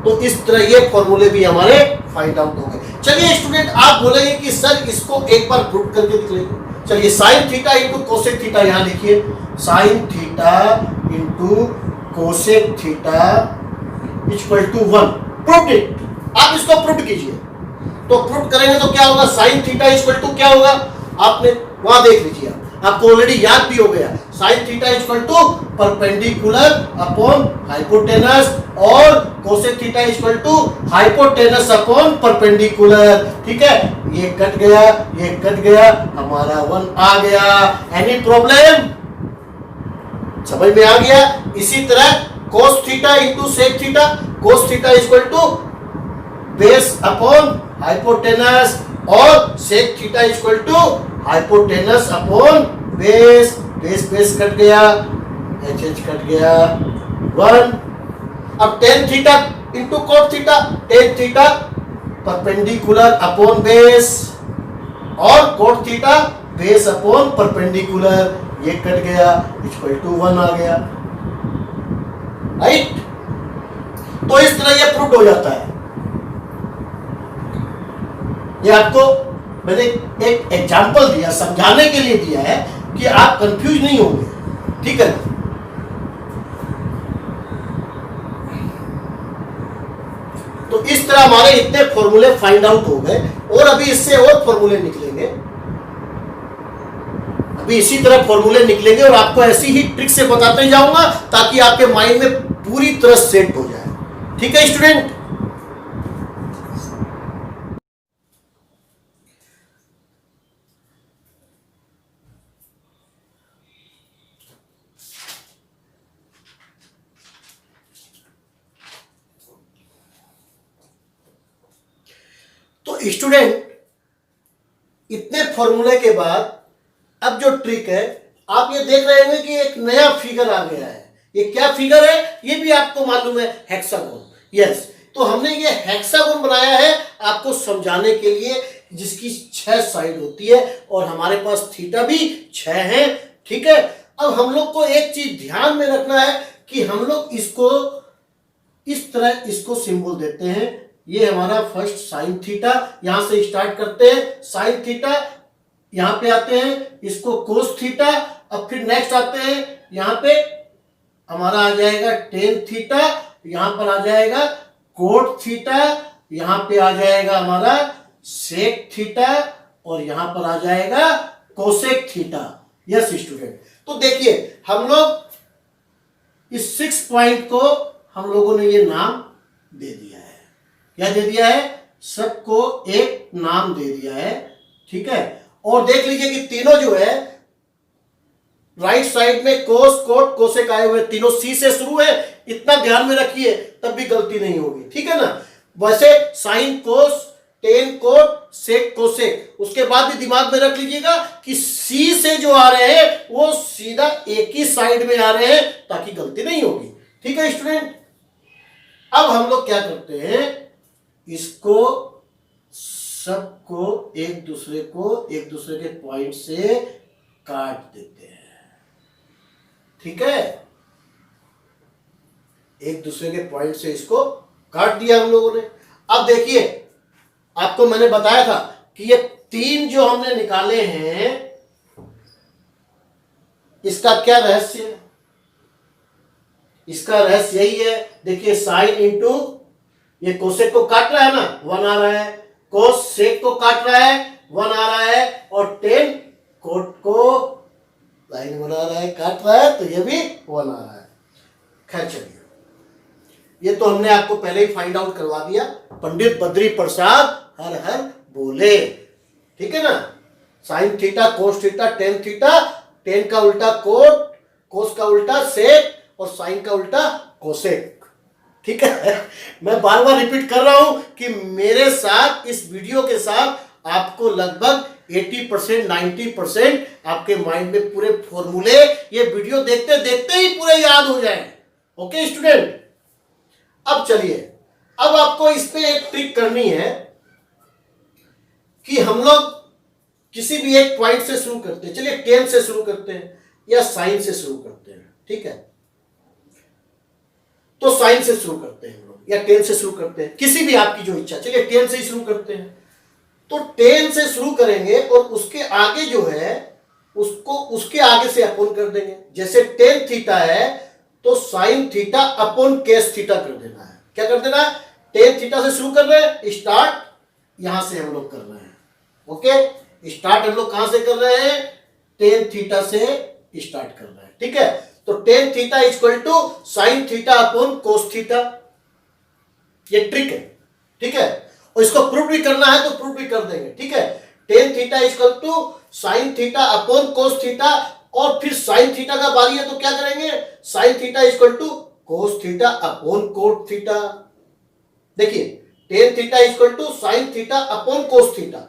तो इस तरह ये फॉर्मूले भी हमारे फाइंड आउट हो गए। चलिए स्टूडेंट, आप बोलेंगे कि सर इसको एक बार प्रूव करके दिखाइए। चलिए, sine theta into cosec theta यहां लिखिए, sine theta into cosec theta equal to 1। Proved it. आप इसको प्रूव कीजिए। तो पुट करेंगे तो क्या होगा, साइन थीटा इक्वल टू क्या होगा, आपने वहां देख लीजिए, आपको ऑलरेडी याद भी हो गया, sine theta equal to perpendicular upon hypotenuse और cosec theta equal to hypotenuse upon perpendicular. ठीक है, ये कट गया, ये कट गया, हमारा 1 आ गया। एनी प्रॉब्लम, समझ में आ गया। इसी तरह cos theta into sec theta, cos theta equal to base upon hypotenuse और sec theta equal to hypotenuse upon base, base base cut गया, एच एच कट गया 1। अब tan theta into cot theta, tan theta perpendicular upon base और cot theta base upon perpendicular, ये cut गया, equal to 1 आ गया, right. तो इस तरह ये प्रूव हो जाता है। ये आपको मैंने एक एग्जांपल दिया, समझाने के लिए दिया है कि आप कंफ्यूज नहीं होंगे, ठीक है। तो इस तरह हमारे इतने फॉर्मूले फाइंड आउट हो गए और अभी इससे और फॉर्मूले निकलेंगे, अभी इसी तरह फॉर्मूले निकलेंगे और आपको ऐसी ही ट्रिक से बताते जाऊंगा ताकि आपके माइंड में पूरी तरह सेट हो जाए। ठीक है स्टूडेंट। तो स्टूडेंट, इतने फॉर्मूले के बाद अब जो ट्रिक है, आप ये देख रहे हैं कि एक नया फिगर आ गया है। ये क्या फिगर है, ये भी आपको मालूम है, हेक्सागोन। यस, तो हमने ये हेक्सागोन बनाया है आपको समझाने के लिए, जिसकी 6 साइड होती है और हमारे पास थीटा भी 6 है। ठीक है, अब हम लोग को एक चीज ध्यान में रखना है कि हम लोग इसको इस तरह इसको सिंबल देते हैं। ये हमारा फर्स्ट साइन थीटा, यहां से स्टार्ट करते हैं, साइन थीटा, यहां पे आते हैं, इसको कोस थीटा, अब फिर नेक्स्ट आते हैं, यहां पे हमारा आ जाएगा टेन थीटा, यहां पर आ जाएगा कोट थीटा, यहां पे आ जाएगा हमारा सेक थीटा और यहां पर आ जाएगा कोसेक थीटा। यस स्टूडेंट, तो देखिए हम लोग इस 6 पॉइंट को हम लोगों ने ये नाम दे दिया है। क्या दे दिया है, सबको एक नाम दे दिया है। ठीक है, और देख लीजिए कि तीनों जो है राइट साइड में कोस कोट कोसेक आए हुए, तीनों सी से शुरू है, इतना ध्यान में रखिए तब भी गलती नहीं होगी। ठीक है ना, वैसे sine cos tan cot sec cosec, उसके बाद भी दिमाग में रख लीजिएगा कि सी से जो आ रहे हैं वो सीधा एक ही साइड में आ रहे हैं ताकि गलती नहीं होगी। ठीक है स्टूडेंट, अब हम लोग क्या करते हैं, इसको सबको एक दूसरे के पॉइंट से काट देते हैं। ठीक है, एक दूसरे के पॉइंट से इसको काट दिया हम लोगों ने। अब देखिए, आपको मैंने बताया था कि ये 3 जो हमने निकाले हैं, इसका क्या रहस्य है, इसका रहस्य यही है। देखिए साइन इंटू, ये कोसेक को काट रहा है ना, 1 आ रहा है, कोस सेक को काट रहा है, 1 आ रहा है, और टेन कोट को लाइन बना रहा है, काट रहा है, तो ये भी 1 आ रहा है। खैर चलिए, ये तो हमने आपको पहले ही फाइंड आउट करवा दिया। पंडित बद्री प्रसाद हर हर बोले। ठीक है ना, sine theta cos theta tan theta, ten का उल्टा कोट, कोस का उल्टा सेक और साइन का उल्टा कोसेक। ठीक है, मैं बार बार रिपीट कर रहा हूं कि मेरे साथ इस वीडियो के साथ आपको लगभग 80% 90% आपके माइंड में पूरे फॉर्मूले ये वीडियो देखते देखते ही पूरे याद हो जाए। ओके स्टूडेंट, अब चलिए, अब आपको इस पे एक ट्रिक करनी है कि हम लोग किसी भी एक पॉइंट से शुरू करते हैं। चलिए 10 से शुरू करते हैं या साइन से शुरू करते हैं। ठीक है, तो साइन से शुरू करते हैं हम लोग या 10 से शुरू करते हैं, किसी भी आपकी जो इच्छा। चलिए 10 से ही शुरू करते हैं। तो 10 से शुरू करेंगे और उसके आगे जो है उसको उसके आगे से अपॉन कर देंगे। जैसे टेन थीटा है तो sine theta upon case theta कर देना है। क्या कर देना है, टेन थीटा से शुरू कर रहे हैं, स्टार्ट, यहां से हम लोग कर रहे हैं। ओके, स्टार्ट हम लोग कहां से कर रहे हैं? टेन थीटा से स्टार्ट कर रहे हैं। ठीक है, तो tan theta equal to sine theta upon cos theta, ये ट्रिक है। ठीक है, और इसको प्रूव भी करना है तो प्रूव भी कर देंगे। ठीक है, tan theta equal to sine theta upon cos theta, और फिर साइन थीटा का बारी है तो क्या करेंगे? Sine theta equal to cos theta upon cot theta. देखिए, tan theta equal to sine theta upon cos theta.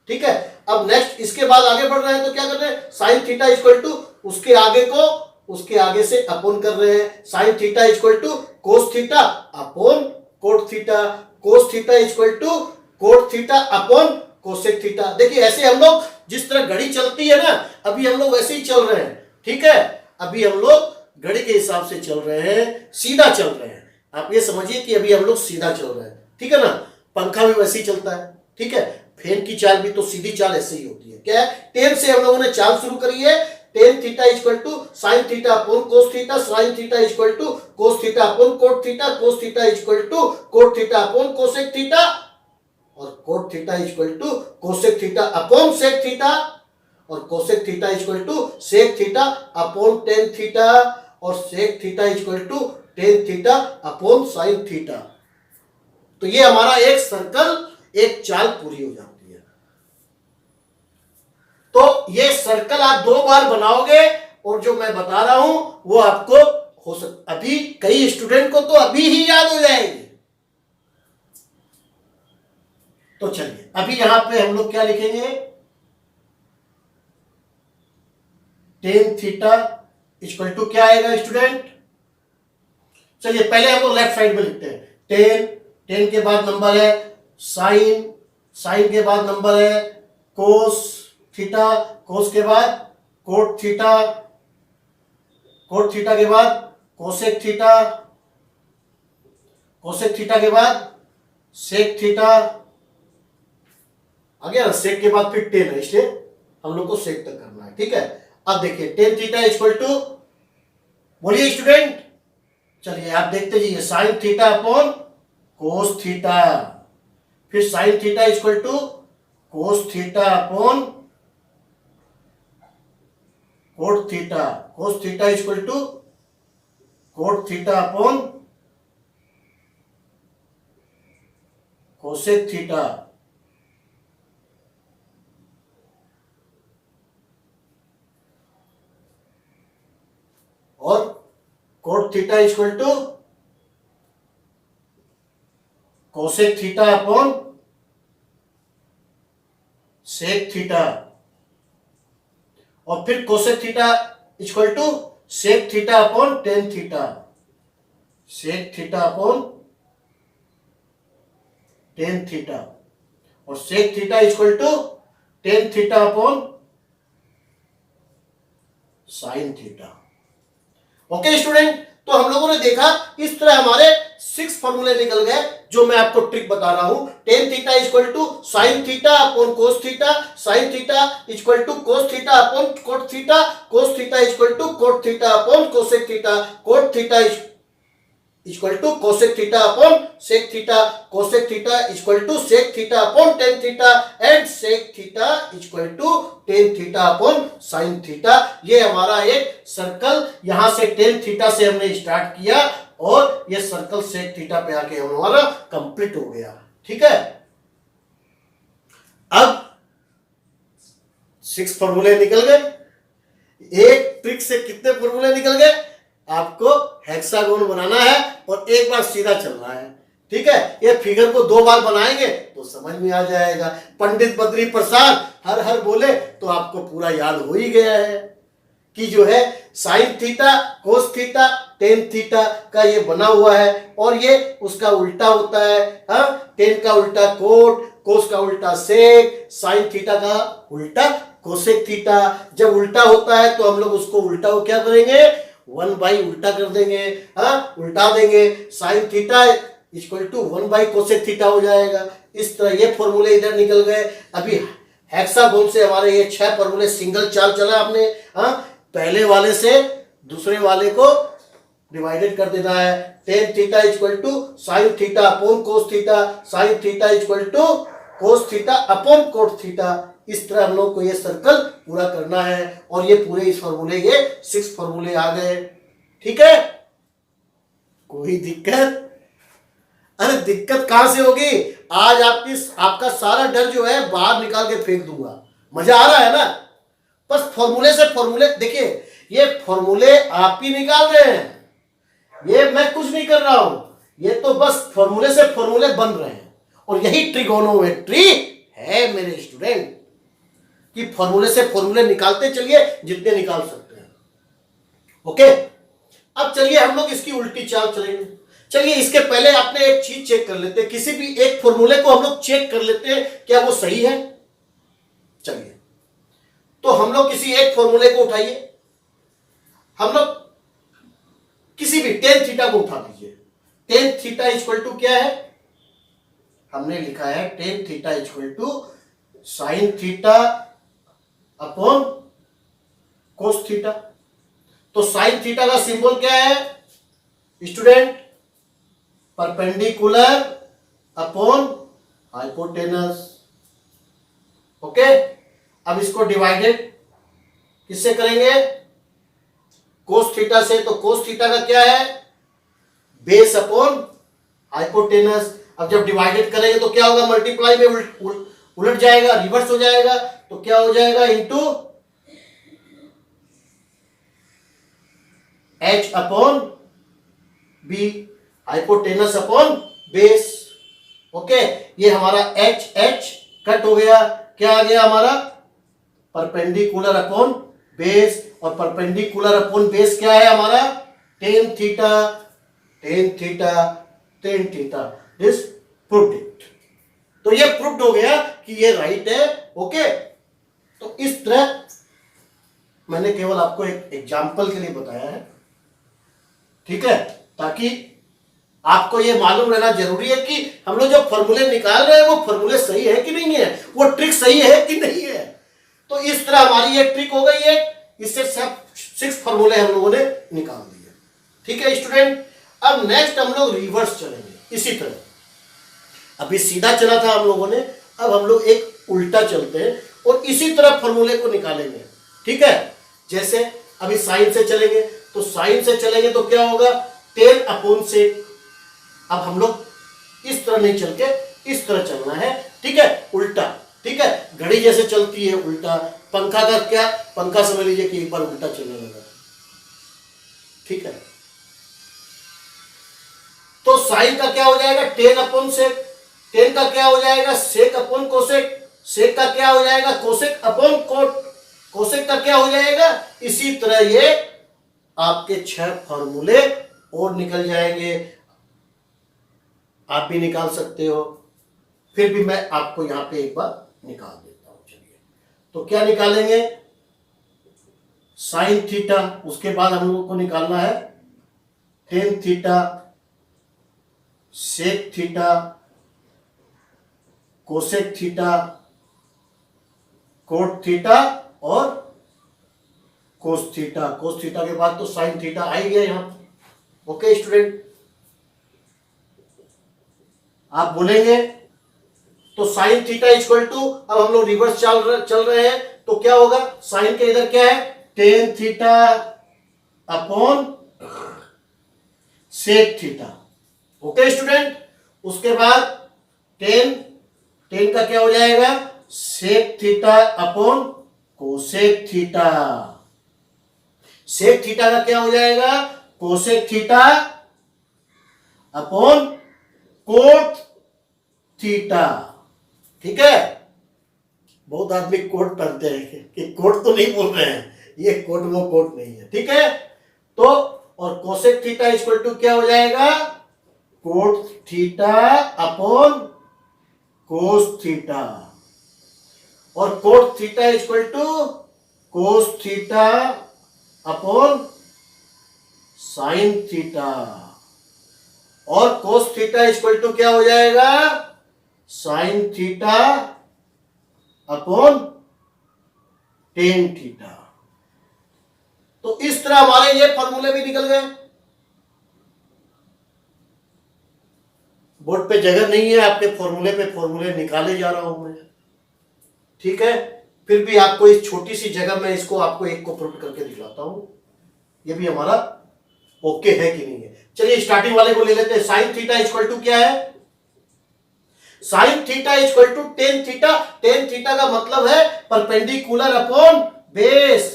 ठीक है, अब नेक्स्ट इसके बाद आगे बढ़ रहे हैं तो क्या कर रहे हैं? साइन थीटा इक्वल टू उसके आगे को उसके आगे से अपॉन कर रहे हैं। Sine theta equal to cos theta upon cot theta, cos theta equal to cot theta upon cosec theta. देखिए, ऐसे हम लोग जिस तरह घड़ी चलती है ना, अभी हम लोग वैसे ही चल रहे हैं। ठीक है, अभी हम लोग घड़ी के हिसाब से चल रहे हैं, सीधा चल रहे हैं। आप ये समझिए कि अभी हम लोग सीधा चल रहे हैं। ठीक है ना, पंखा भी वैसे ही चलता है। ठीक है, फैन की चाल भी तो सीधी चाल ऐसे ही होती है। क्या है? टेन से हम लोगों ने चाल शुरू करी है। Tan theta equal to sine theta upon cos theta, sine theta equal to cos theta upon cot theta, cos theta equal to cot theta upon cosec theta, और cot theta equal to cosec theta upon sec theta, और cosec theta equal to sec theta upon tan theta, और sec theta equal to tan theta upon sine theta. तो ये हमारा एक circle, एक चाल पूरी हो जाती है। तो ये सर्कल आप 2 बार बनाओगे, और जो मैं बता रहा हूं वो आपको हो सकता, अभी कई स्टूडेंट को तो अभी ही याद हो जाएगी। तो चलिए, अभी यहां पे हम लोग क्या लिखेंगे? टेन थीटा इक्वल टू क्या आएगा स्टूडेंट? चलिए, पहले हम लोग लेफ्ट साइड में लिखते हैं। टेन, टेन के बाद नंबर है साइन, साइन के बाद नंबर है कोस थीटा, कोस के बाद कोट थीटा, कोट थीटा के बाद कोसेक थीटा, कोसेक थीटा के बाद सेक थीटा। आ गया ना? सेक के बाद फिर टेन है, इसलिए हम लोग को सेक तक करना है। ठीक है, अब देखिए, टेन थीटा इक्वल टू, बोलिए स्टूडेंट, चलिए आप देखते जाइए, sine theta upon cos theta, फिर sine theta equal to cos theta upon cot theta, cos theta equal to cot theta upon cosec theta, और cot theta equal to cosec theta upon sec theta, और फिर cosec theta equal to sec theta upon tan theta, sec theta upon tan theta, और sec theta equal to tan theta upon sine theta. Okay student, तो हम लोगों ने देखा इस तरह हमारे 6 फॉर्मूले निकल गए, जो मैं आपको ट्रिक बता रहा हूं। Tan theta equal to sine theta upon cos theta, sine theta equal to cos theta upon cot theta, cos theta equal to cot theta upon cosec theta, cot theta equal to cosec theta upon sec theta, cosec theta equal to sec theta upon tan theta, and sec theta equal to tan theta upon sine theta. ये हमारा एक circle, यहां से tan theta से हमने start किया, और ये सर्कल सेक थीटा पे आके हमारा कंप्लीट हो गया। ठीक है, अब 6 फॉर्मूले निकल गए। एक ट्रिक से कितने फॉर्मूले निकल गए? आपको हेक्सागोन बनाना है और एक बार सीधा चलना है। ठीक है, ये फिगर को 2 बार बनाएंगे तो समझ में आ जाएगा। पंडित बद्री प्रसाद हर हर बोले तो आपको पूरा याद हो ही गया है कि जो है sine theta cos theta tan theta का ये बना हुआ है, और ये उसका उल्टा होता है। हाँ, टेन का उल्टा कोट, कोस का उल्टा सेक, साइन थीटा का उल्टा कोसेक थीटा। जब उल्टा होता है तो हम लोग उसको उल्टा को क्या करेंगे? 1 बाई उल्टा कर देंगे। हाँ, उल्टा देंगे, sine theta equal to 1 by cosec theta हो जाएगा। इस तरह ये फॉर्मूले इधर निकल गए। अभी हेक्सागोन से हमारे ये 6 फॉर्मूले सिंगल चाल चला हमने। हाँ, पहले वाले से दूसरे वाले को डिवाइडेड कर देना है। Tan theta equal to sine theta upon cos theta, sine theta equal to cos theta upon cot theta, इस तरह हम लोग को ये सर्कल पूरा करना है। और ये पूरे इस फॉर्मूले ये 6 फॉर्मूले आ गए। ठीक है, कोई दिक्कत? अरे दिक्कत कहां से होगी? आज आपका सारा डर जो है बाहर निकाल के फेंक दूंगा। मजा आ रहा है ना? बस फॉर्मूले से फॉर्मूले, देखिए ये फॉर्मूले आप ही निकाल रहे हैं, ये मैं कुछ नहीं कर रहा हूं, ये तो बस फॉर्मूले से फॉर्मूले बन रहे हैं। और यही ट्रिगोनोमेट्री है मेरे स्टूडेंट, कि फॉर्मूले से फॉर्मूले निकालते चलिए जितने निकाल सकते हैं। ओके, अब चलिए हम लोग इसकी उल्टी चाल चलेंगे। चलिए इसके पहले आपने एक चीज चेक कर लेते हैं, किसी भी एक फॉर्मूले को हम लोग चेक कर लेते हैं क्या वो सही है। चलिए, तो हम लोग किसी एक फॉर्मूले को उठाइए, हम लोग किसी भी टेन थीटा को उठा दीजिए। टेन थीटा इक्वल टू क्या है? हमने लिखा है tan theta equal to sine theta upon cos theta. तो साइन थीटा का सिंबल क्या है student? Perpendicular upon hypotenuse. Okay, अब इसको डिवाइडेड किससे करेंगे? कोस थीटा से। तो कोस थीटा का क्या है? Base upon hypotenuse. अब जब डिवाइडेड करेंगे तो क्या होगा? मल्टीप्लाई में उलट जाएगा, रिवर्स हो जाएगा, तो क्या हो जाएगा? Into H upon B, hypotenuse upon base. Okay, ये हमारा एच एच कट हो गया, क्या आ गया हमारा? Perpendicular upon base. और परपेंडिकुलर अपॉन बेस क्या है हमारा? Ten theta, tan theta, tan theta. This proved it. तो ये प्रूव्ड हो गया कि ये राइट है। ओके, तो इस तरह मैंने केवल आपको एक एग्जाम्पल के लिए बताया है, ठीक है, ताकि आपको ये मालूम रहना जरूरी है कि हम लोग जो फॉर्मूले निकाल रहे हैं वो फॉर्मूले सही है कि नहीं है, वो ट्रिक सही है कि नहीं है। तो इस तरह हमारी ये ट्रिक हो गई है, इससे सब 6 फॉर्मूले हम लोगों ने निकाल दिए। ठीक है स्टूडेंट, अब नेक्स्ट हम लोग रिवर्स चलेंगे इसी तरह। अभी सीधा चला था हम लोगों ने, अब हम लोग एक उल्टा चलते हैं और इसी तरह फॉर्मूले को निकालेंगे। ठीक है, जैसे अभी साइन से चलेंगे, तो साइन से चलेंगे तो क्या होगा? 10 अपॉन सेक। अब हम लोग इस तरह नहीं चल के इस तरह चलना है, ठीक है, उल्टा। ठीक है, घड़ी जैसे चलती है उल्टा। पंखा का क्या? पंखा समझ लीजिए कि एक बार उल्टा चलने लगा। ठीक है, तो साइन का क्या हो जाएगा? 10 अपॉन सेक। 10 का क्या हो जाएगा? सेक अपॉन कोसेक। सेक का क्या हो जाएगा? Cosec upon coat. कोसेक का क्या हो जाएगा? इसी तरह ये आपके 6 फॉर्मूले और निकल जाएंगे। आप भी निकाल सकते हो, फिर भी मैं आपको यहां पे एक बार निकाल देता हूं। चलिए, तो क्या निकालेंगे? साइन थीटा, उसके बाद हम लोगों को निकालना है tan theta, sec theta, cosec theta, cot theta और कोस थीटा। कोस थीटा के बाद तो साइन थीटा आ ही गया यहां। ओके स्टूडेंट, आप बोलेंगे तो साइन थीटा इक्वल टू, अब हम लोग रिवर्स चल रहे हैं, तो क्या होगा? साइन के इधर क्या है? Tan theta upon sec theta. Okay student, उसके बाद टेन का क्या हो जाएगा? Sec theta upon cosec theta. Sec theta का क्या हो जाएगा? Cosec theta upon cot theta. ठीक है, बहुत आदमी कोट पहनते हैं कि कोट तो नहीं बोल रहे हैं, ये कोट वो कोट नहीं है। ठीक है, तो और कोसेक थीटा इक्वल टू क्या हो जाएगा? Cot theta upon cos theta. और cot theta equal to cos theta upon sine theta. और कोस थीटा इक्वल टू क्या हो जाएगा? Sine theta upon tan theta. तो इस तरह हमारे ये फॉर्मूले भी निकल गए। बोर्ड पे जगह नहीं है, आपके फॉर्मूले पे फॉर्मूले निकाले जा रहा हूं मैं, ठीक है। फिर भी आपको इस छोटी सी जगह में इसको आपको एक को प्रूफ करके दिखाता हूं, ये भी हमारा ओके है कि नहीं है। चलिए स्टार्टिंग वाले को ले लेते हैं। साइन थीटा इक्वल टू क्या है? Sine theta equal to tan theta. Tan theta का मतलब है परपेंडिकुलर अपॉन बेस,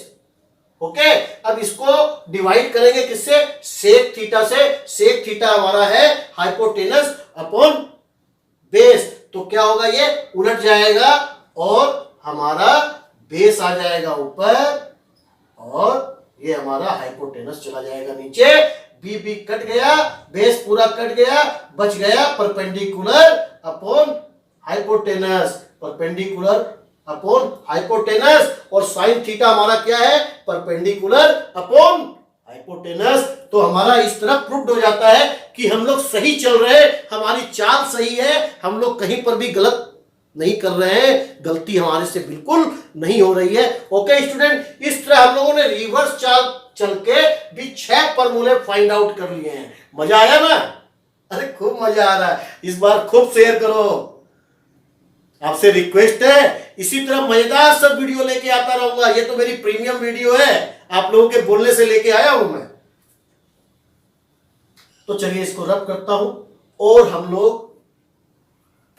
ओके। अब इसको डिवाइड करेंगे किससे? सेक थीटा से। सेक थीटा हमारा है हाइपोटेनस अपॉन बेस, तो क्या होगा? ये उलट जाएगा और हमारा बेस आ जाएगा ऊपर और ये हमारा हाइपोटेनस चला जाएगा नीचे। बी बी कट गया, बेस पूरा कट गया, बच गया perpendicular upon hypotenuse, perpendicular upon hypotenuse. और साइन थीटा हमारा क्या है? Perpendicular upon hypotenuse. तो हमारा इस तरह प्रूव्ड हो जाता है कि हम लोग सही चल रहे हैं, हमारी चाल सही है, हम लोग कहीं पर भी गलत नहीं कर रहे हैं, गलती हमारे से बिल्कुल नहीं हो रही है। ओके स्टूडेंट, इस तरह हम लोगों ने रिवर्स चाल चल के भी 6 फॉर्मूले फाइंड आउट कर लिए हैं। मजा आया ना? अरे खूब मजा आ रहा है, इस बार खूब शेयर करो, आपसे रिक्वेस्ट है। इसी तरह मजेदार सब वीडियो लेके आता रहूंगा। ये तो मेरी प्रीमियम वीडियो है, आप लोगों के बोलने से लेके आया हूं मैं। तो चलिए इसको रब करता हूं और हम लोग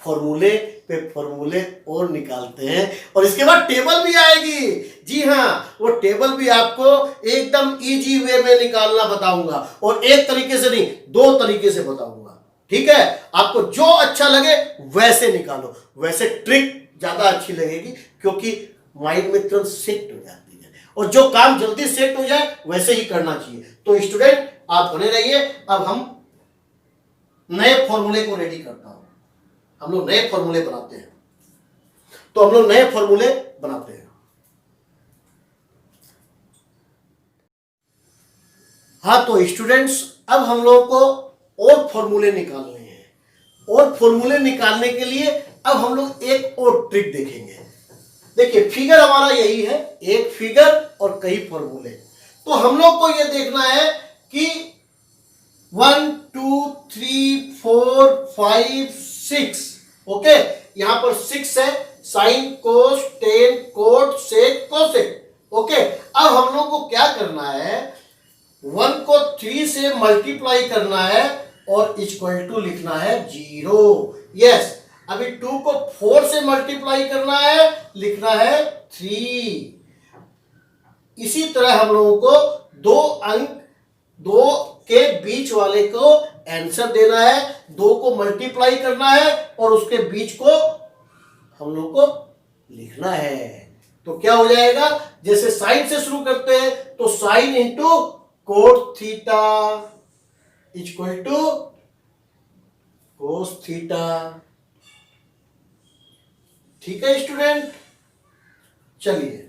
फॉर्मूले पे फॉर्मूले और निकालते हैं और इसके बाद टेबल भी आएगी। जी हाँ, वो टेबल भी आपको एकदम इजी वे में निकालना बताऊंगा और एक तरीके से नहीं, 2 तरीके से बताऊंगा, ठीक है। आपको जो अच्छा लगे वैसे निकालो। वैसे ट्रिक ज्यादा अच्छी लगेगी क्योंकि माइंड में तुरंत सेट हो जाती है और जो काम जल्दी सेट हो जाए वैसे ही करना चाहिए। तो स्टूडेंट आप बने रहिए। अब हम नए फॉर्मूले को रेडी करता हूं, हम लोग नए फॉर्मूले बनाते हैं। तो हम लोग नए फॉर्मूले बनाते हैं। हाँ तो स्टूडेंट्स, अब हम लोगों को और फॉर्मूले निकालने हैं और फॉर्मूले निकालने के लिए अब हम लोग एक और ट्रिक देखेंगे। देखिए फिगर हमारा यही है, एक फिगर और कई फॉर्मूले। तो हम लोग को यह देखना है कि 1 2 3 4 5 6, ओके। यहां पर 6 है, sine cos tan cot sec cosec, okay. अब हम लोग को क्या करना है? 1 को 3 से मल्टीप्लाई करना है और इक्वल टू लिखना है 0, यस। अभी 2 को 4 से मल्टीप्लाई करना है, लिखना है 3। इसी तरह हम लोगों को 2 अंक 2 के बीच वाले को आंसर देना है, 2 को मल्टीप्लाई करना है और उसके बीच को हम लोग को लिखना है। तो क्या हो जाएगा? जैसे साइन से शुरू करते हैं तो sine into cot theta equal to cos theta, ठीक है स्टूडेंट। चलिए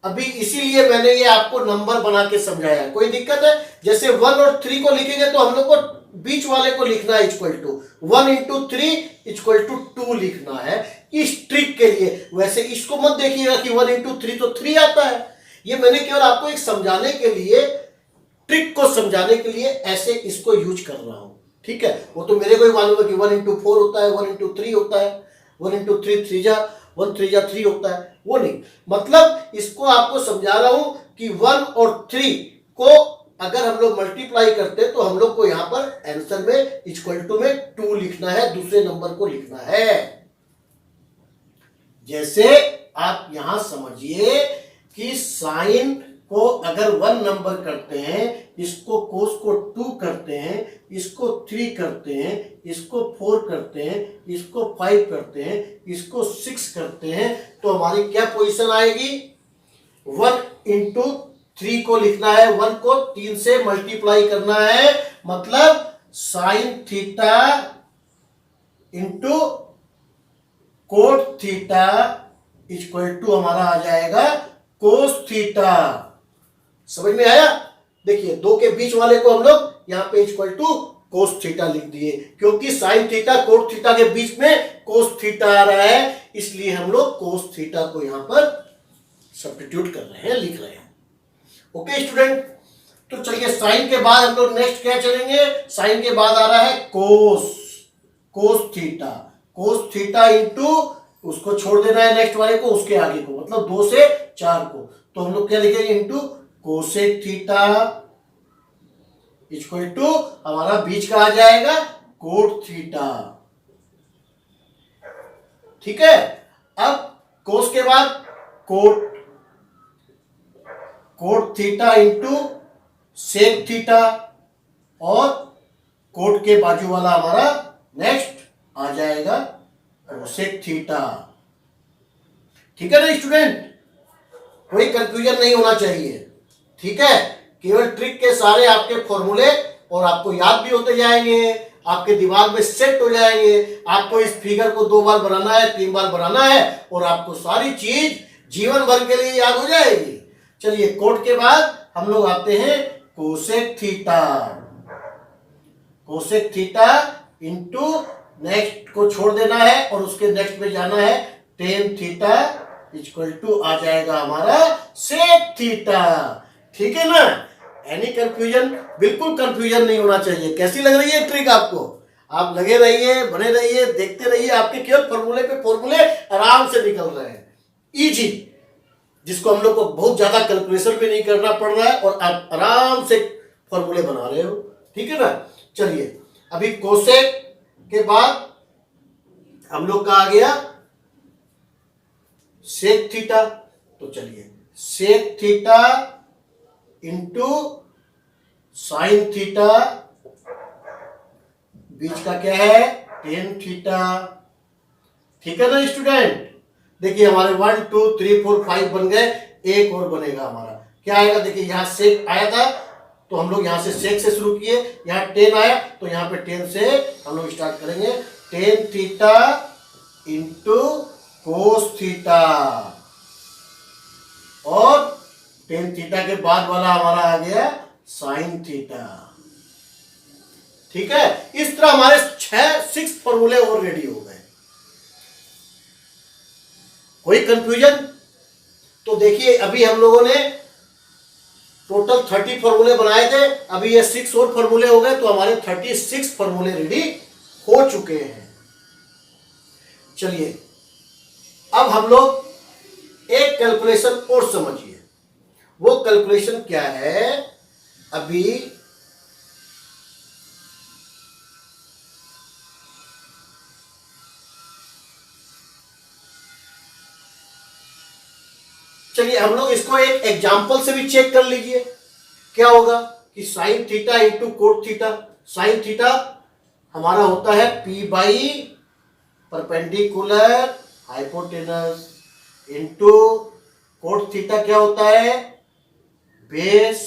अभी इसीलिए मैंने ये आपको नंबर बना के समझाया। कोई दिक्कत है? जैसे 1 और 3 को लिखेंगे तो हम लोग को बीच वाले को लिखना है equal to 1 into 3 equal to 2 लिखना है इस ट्रिक के लिए। वैसे इसको मत देखिएगा कि 1 इंटू 3 तो 3 आता है। ये मैंने केवल आपको एक समझाने के लिए, ट्रिक को समझाने के लिए ऐसे इसको यूज कर रहा हूं, ठीक है। वो तो मेरे को ही मालूम है कि 1 इंटू 4 होता है, 1 इंटू 3 होता है, 1 इंटू 3 3 जा 1 3 जा 3 होता है, वो नहीं। मतलब इसको आपको समझा रहा हूं कि 1 और 3 को अगर हम लोग मल्टीप्लाई करते हैं तो हम लोग को यहां पर आंसर में इक्वल टू में 2 लिखना है, दूसरे नंबर को लिखना है। जैसे आप यहां समझिए कि साइन को अगर 1 नंबर करते हैं, इसको कोस को 2 करते हैं, इसको 3 करते हैं, इसको 4 करते हैं, इसको 5 करते हैं, इसको 6 करते हैं, तो हमारी क्या पोजीशन आएगी? 1 इंटू 3 को लिखना है, 1 को 3 से मल्टीप्लाई करना है, मतलब sine theta into cot theta equal to हमारा आ जाएगा कोस थीटा। समझ में आया? देखिए 2 के बीच वाले को हम लोग यहां पे इक्वल टू कोस थीटा लिख दिए, क्योंकि साइन थीटा कोट थीटा के बीच में कोस थीटा आ रहा है, इसलिए हम लोग कोस थीटा को यहां पर सब्स्टिट्यूट कर रहे हैं, लिख रहे हैं। ओके स्टूडेंट, तो चलिए साइन के बाद हम लोग नेक्स्ट क्या चलेंगे? साइन के बाद आ रहा है कोस, कोस थीटा इंटू उसको छोड़ देना है नेक्स्ट वाले को, उसके आगे को, मतलब 2 से 4 को, तो हम लोग क्या लिखेंगे into cosec theta equal to हमारा बीच का आ जाएगा कोट थीटा। ठीक है, अब कोस के बाद cot theta into sec theta और कोट के बाजू वाला हमारा नेक्स्ट आ जाएगा कोसेक थीटा। ठीक है ना स्टूडेंट, कोई कंफ्यूजन नहीं होना चाहिए। ठीक है, केवल ट्रिक के सारे आपके फॉर्मूले और आपको याद भी होते जाएंगे, आपके दिमाग में सेट हो जाएंगे। आपको इस फिगर को 2 बार बनाना है, 3 बार बनाना है और आपको सारी चीज जीवन भर के लिए याद हो जाएगी। चलिए, कोट के बाद हम लोग आते हैं कोसेक थीटा इंटू नेक्स्ट को छोड़ देना है और उसके नेक्स्ट में जाना है टेन थीटा इक्वल टू आ जाएगा हमारा सेक थीटा। ठीक है ना, एनी कंफ्यूजन? बिल्कुल कंफ्यूजन नहीं होना चाहिए। कैसी लग रही है ट्रिक आपको? आप लगे रहिए, बने रहिए, देखते रहिए, आपके केवल फॉर्मूले पे फॉर्मूले आराम से निकल रहे हैं, इजी, जिसको हम लोग को बहुत ज्यादा कैलकुलेशन भी नहीं करना पड़ रहा है और आप आराम से फॉर्मूले बना रहे हो। ठीक है ना, चलिए अभी कोसेक के बाद हम लोग का आ गया सेक थीटा, तो चलिए sec theta into sine theta, बीच का क्या है टेन थीटा। ठीक है ना स्टूडेंट, देखिए हमारे 1 2 3 4 5 बन गए, एक और बनेगा हमारा, क्या आएगा? देखिए यहां सेक आया था तो हम लोग यहां से सेक से शुरू किए, यहां 10 आया तो यहां पे 10 से हम लोग स्टार्ट करेंगे। Ten theta into cos theta और टेन थीटा के बाद वाला हमारा आ गया साइन थीटा। ठीक है, इस तरह हमारे 6 फॉर्मूले और रेडी हो गए। कोई कंफ्यूजन? तो देखिए अभी हम लोगों ने टोटल 30 फॉर्मूले बनाए थे, अभी ये 6 और फॉर्मूले हो गए, तो हमारे 36 फॉर्मूले रेडी हो चुके हैं। चलिए अब हम लोग एक कैलकुलेशन और समझिए। वो कैलकुलेशन क्या है? अभी चलिए हम लोग इसको एक एग्जांपल से भी चेक कर लीजिए। क्या होगा कि sign theta into cot theta, sine theta हमारा होता है P by perpendicular hypotenuse into cot theta क्या होता है base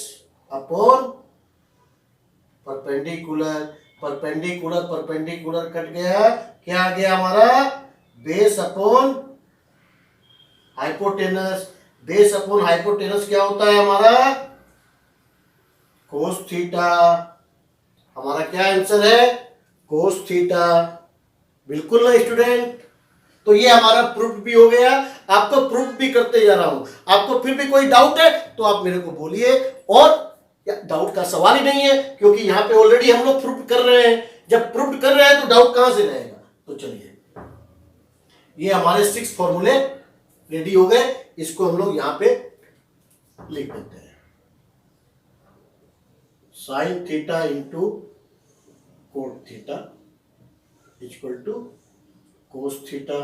upon perpendicular, perpendicular perpendicular cut गया, क्या आ गया हमारा base upon hypotenuse, base upon hypotenuse क्या होता है हमारा कोस थीटा। हमारा क्या आंसर है कोस थीटा, बिल्कुल ना स्टूडेंट। तो ये हमारा प्रूफ भी हो गया, आपको प्रूफ भी करते जा रहा हूं। आपको फिर भी कोई डाउट है तो आप मेरे को बोलिए, और डाउट का सवाल ही नहीं है क्योंकि यहां पे ऑलरेडी हम लोग प्रूफ कर रहे हैं। जब प्रूफ कर रहे हैं तो डाउट कहां से रहेगा? तो चलिए ये हमारे 6 फॉर्मूले रेडी हो गए, इसको हम लोग यहां पे लिख देते हैं। Sine theta into cot theta equal to cos theta,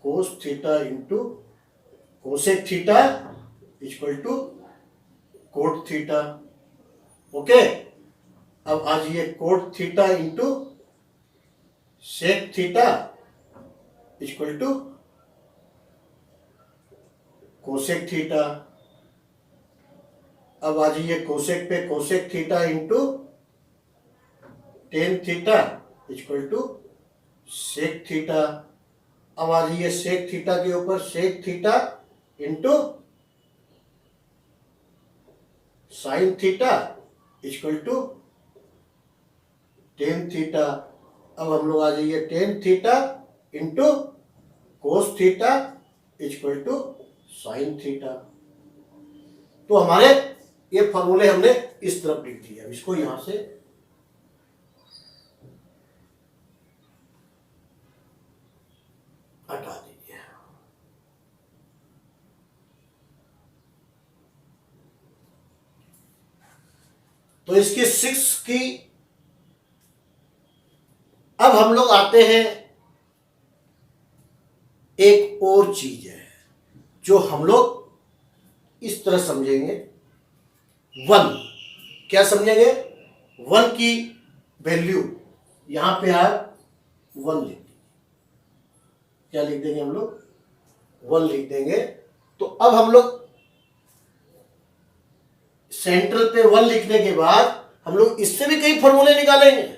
cos theta into cosec theta equal to cot theta. Okay, अब आज ये cot theta into sec theta equal to cosec theta. अब आ जाइए कोसेक पे, cosec theta into tan theta equal to sec theta. अब आ जाइए सेक थीटा के ऊपर sec theta into sine theta equal to tan theta. अब हम लोग आ जाइए tan theta into cos theta equal to sine theta. तो हमारे ये फॉर्मूले हमने इस तरफ लिख दिए। अब इसको यहां से हटा दीजिए। तो इसकी 6 की अब हम लोग आते हैं, एक और चीज है जो हम लोग इस तरह समझेंगे। 1 क्या समझेंगे? 1 की वैल्यू यहां पे आप 1 लिख देंगे। क्या लिख देंगे हम लोग? 1 लिख देंगे। तो अब हम लोग सेंट्रल पे 1 लिखने के बाद हम लोग इससे भी कई फॉर्मूले निकालेंगे।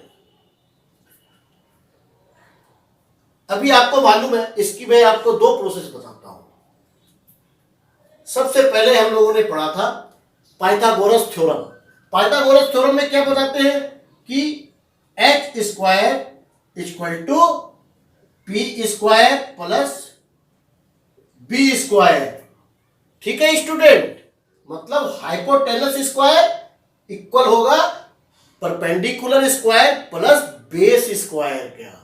अभी आपको मालूम है, इसकी मैं आपको 2 प्रोसेस बताता हूं। सबसे पहले हम लोगों ने पढ़ा था पाइथागोरस थ्योरम। पाइथागोरस थ्योरम में क्या बताते हैं कि h square equal to P square plus B square. ठीक है स्टूडेंट, मतलब हाइपोटेनस स्क्वायर इक्वल होगा perpendicular square plus base square का।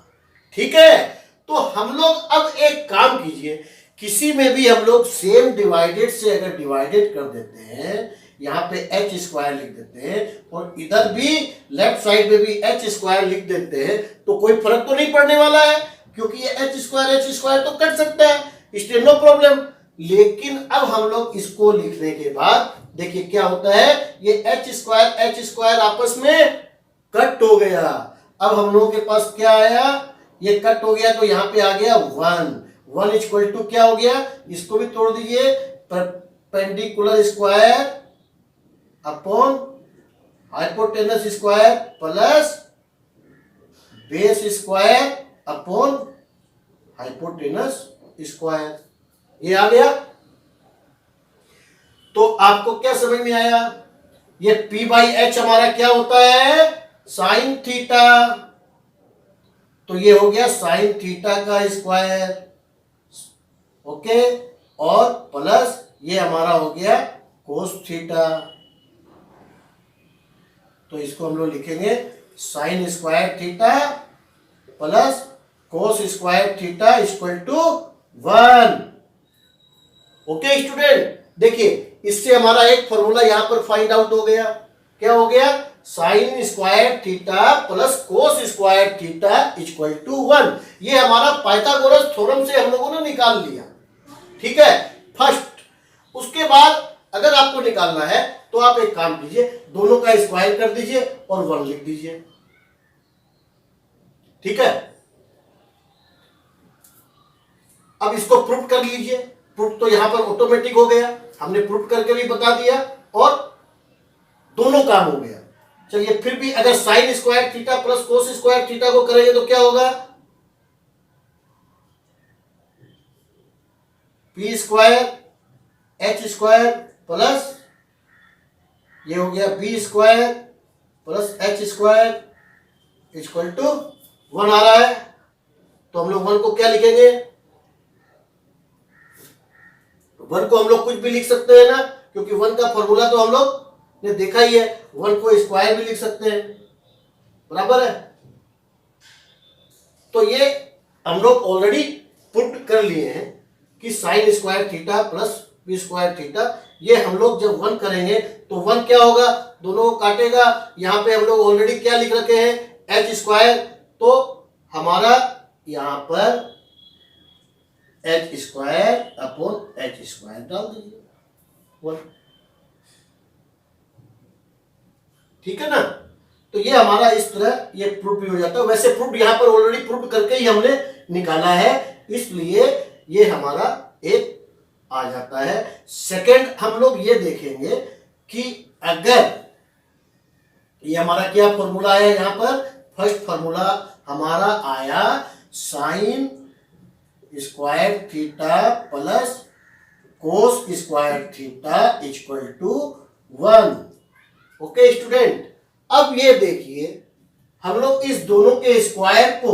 ठीक है, तो हम लोग अब एक काम कीजिए, किसी में भी हम लोग सेम डिवाइडेड से अगर डिवाइडेड कर देते हैं, यहां पे एच स्क्वायर लिख देते हैं और इधर भी लेफ्ट साइड में भी एच स्क्वायर लिख देते हैं, तो कोई फर्क तो नहीं पड़ने वाला है, क्योंकि ये एच स्क्वायर तो कट सकता है, इसलिए नो प्रॉब्लम। लेकिन अब हम लोग इसको लिखने के बाद देखिए क्या होता है, ये एच स्क्वायर आपस में कट हो गया। अब हम लोगों के पास क्या आया, ये कट हो गया तो यहां पे आ गया 1 इक्वल टू क्या हो गया, इसको भी तोड़ दीजिए, perpendicular square upon hypotenuse square plus base square upon hypotenuse square. ये आ गया। तो आपको क्या समझ में आया, ये P बाई एच हमारा क्या होता है, साइन थीटा। तो ये हो गया साइन थीटा का स्क्वायर, ओके, और प्लस ये हमारा हो गया कोस थीटा। तो इसको हम लोग लिखेंगे sine square theta plus cos square theta equal to 1। Okay student, देखिए इससे हमारा एक फॉर्मूला यहां पर फाइंड आउट हो गया। क्या हो गया, sine square theta plus cos square theta equal to 1। ये हमारा पाइथागोरस थ्योरम से हम लोगों ने निकाल लिया। ठीक है, फर्स्ट। उसके बाद अगर आपको निकालना है तो आप एक काम कीजिए, दोनों का स्क्वायर कर दीजिए और 1 लिख दीजिए। ठीक है, अब इसको प्रूफ कर लीजिए। प्रूफ तो यहां पर ऑटोमेटिक हो गया, हमने प्रूफ करके भी बता दिया और दोनों काम हो गया। चलिए फिर भी अगर sine square theta plus cos square theta को करेंगे तो क्या होगा, P square H square plus ये हो गया B square plus H square equal to 1 आ रहा है। तो हम लोग 1 को क्या लिखेंगे, 1 को हम लोग कुछ भी लिख सकते हैं ना, क्योंकि 1 का फॉर्मूला तो हम लोग ने देखा ही है। 1 को स्क्वायर भी लिख सकते हैं, बराबर है। तो ये हम लोग ऑलरेडी पुट कर लिए हैं कि sine square theta plus B square theta, ये हम लोग जब 1 करेंगे तो 1 क्या होगा, दोनों को काटेगा। यहां पे हम लोग ऑलरेडी क्या लिख रखे हैं, एच स्क्वायर, तो हमारा यहां पर H square upon H square डाल दीजिए 1। ठीक है ना, तो ये हमारा इस तरह ये प्रूफ भी हो जाता है। वैसे प्रूफ यहां पर ऑलरेडी प्रूफ करके ही हमने निकाला है, इसलिए ये हमारा एक आ जाता है। सेकंड हम लोग ये देखेंगे कि अगर ये हमारा क्या फॉर्मूला आया, यहां पर फर्स्ट फॉर्मूला हमारा आया sine square theta plus cos square theta equal to 1। Okay student, अब ये देखिए हम लोग इस दोनों के स्क्वायर को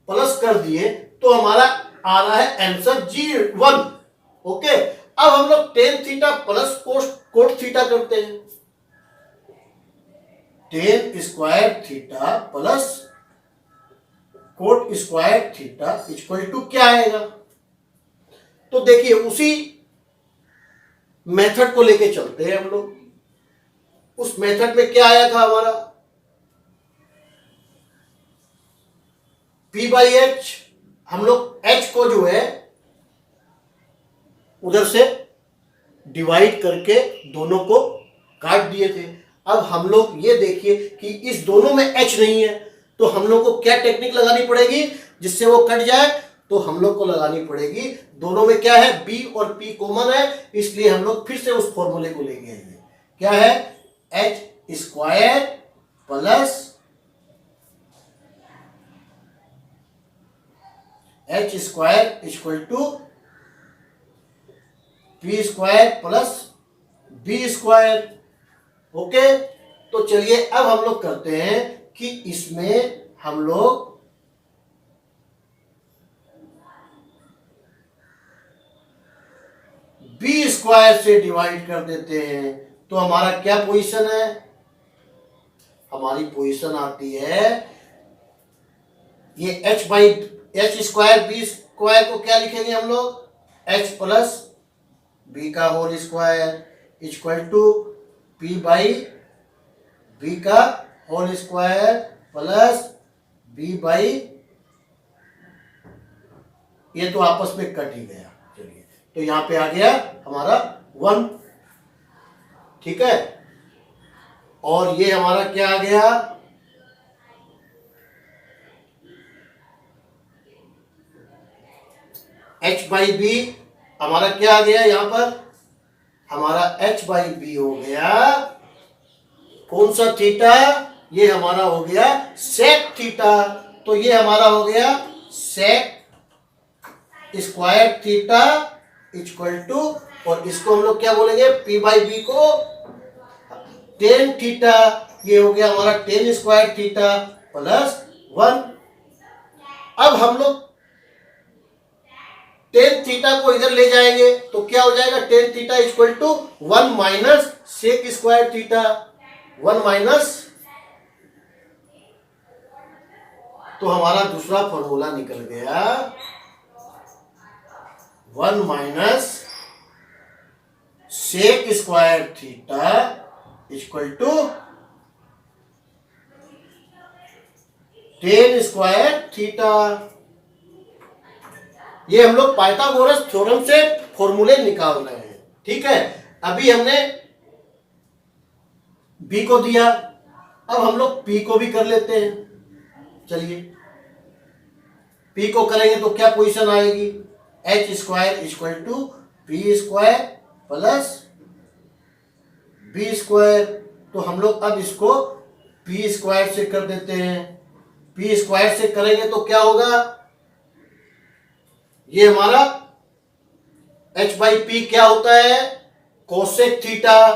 प्लस कर दिए तो हमारा आ रहा है आंसर G1। ओके, अब हम लोग tan theta plus cot theta करते हैं। Tan square theta plus cot square theta equal to क्या आएगा, तो देखिए उसी मेथड को लेके चलते हैं हम लोग। उस मेथड में क्या आया था हमारा, P बाई एच, हम लोग H को जो है उधर से डिवाइड करके दोनों को काट दिए थे। अब हम लोग ये देखिए कि इस दोनों में H नहीं है, तो हम लोग को क्या टेक्निक लगानी पड़ेगी जिससे वो कट जाए, तो हम लोग को लगानी पड़ेगी, दोनों में क्या है, B और P कॉमन है, इसलिए हम लोग फिर से उस फॉर्मूले को लेके आएंगे। क्या है, H square plus H square equal to P square plus B square. Okay, तो चलिए अब हम लोग करते हैं कि इसमें हम लोग B स्क्वायर से डिवाइड कर देते हैं, तो हमारा क्या पोजीशन है, हमारी पोजीशन आती है, ये H by H square B square को क्या लिखेंगे हम लोग, H प्लस B का whole square equal to P by B का whole square plus B by, ये तो आपस में कट ही गया, चलिए तो यहां पे आ गया हमारा 1, ठीक है। और ये हमारा क्या आ गया, H बाई बी, हमारा क्या आ गया यहां पर, हमारा H बाई बी हो गया कौन सा थीटा, ये हमारा हो गया सेक थीटा, तो ये हमारा हो गया sec square theta equal to, और इसको हम लोग क्या बोलेंगे, P बाई बी को टेन थीटा, ये हो गया हमारा टेन स्क्वायर थीटा प्लस 1। अब हम लोग टेन थीटा को इधर ले जाएंगे तो क्या हो जाएगा, tan theta equal to 1 minus sec square theta, 1 minus, तो हमारा दूसरा फॉर्मूला निकल गया 1 minus sec square theta equal to tan square theta. ये हम लोग पाइथागोरस थ्योरम से फॉर्मूले निकाल रहे हैं, ठीक है। अभी हमने B को दिया, अब हम लोग P को भी कर लेते हैं, चलिए P को करेंगे तो क्या पोजीशन आएगी, H square equal to P square plus B square, तो हम लोग अब इसको P स्क्वायर से कर देते हैं, P स्क्वायर से करेंगे तो क्या होगा, ये हमारा H बाई पी क्या होता है, कोसेक थीटा,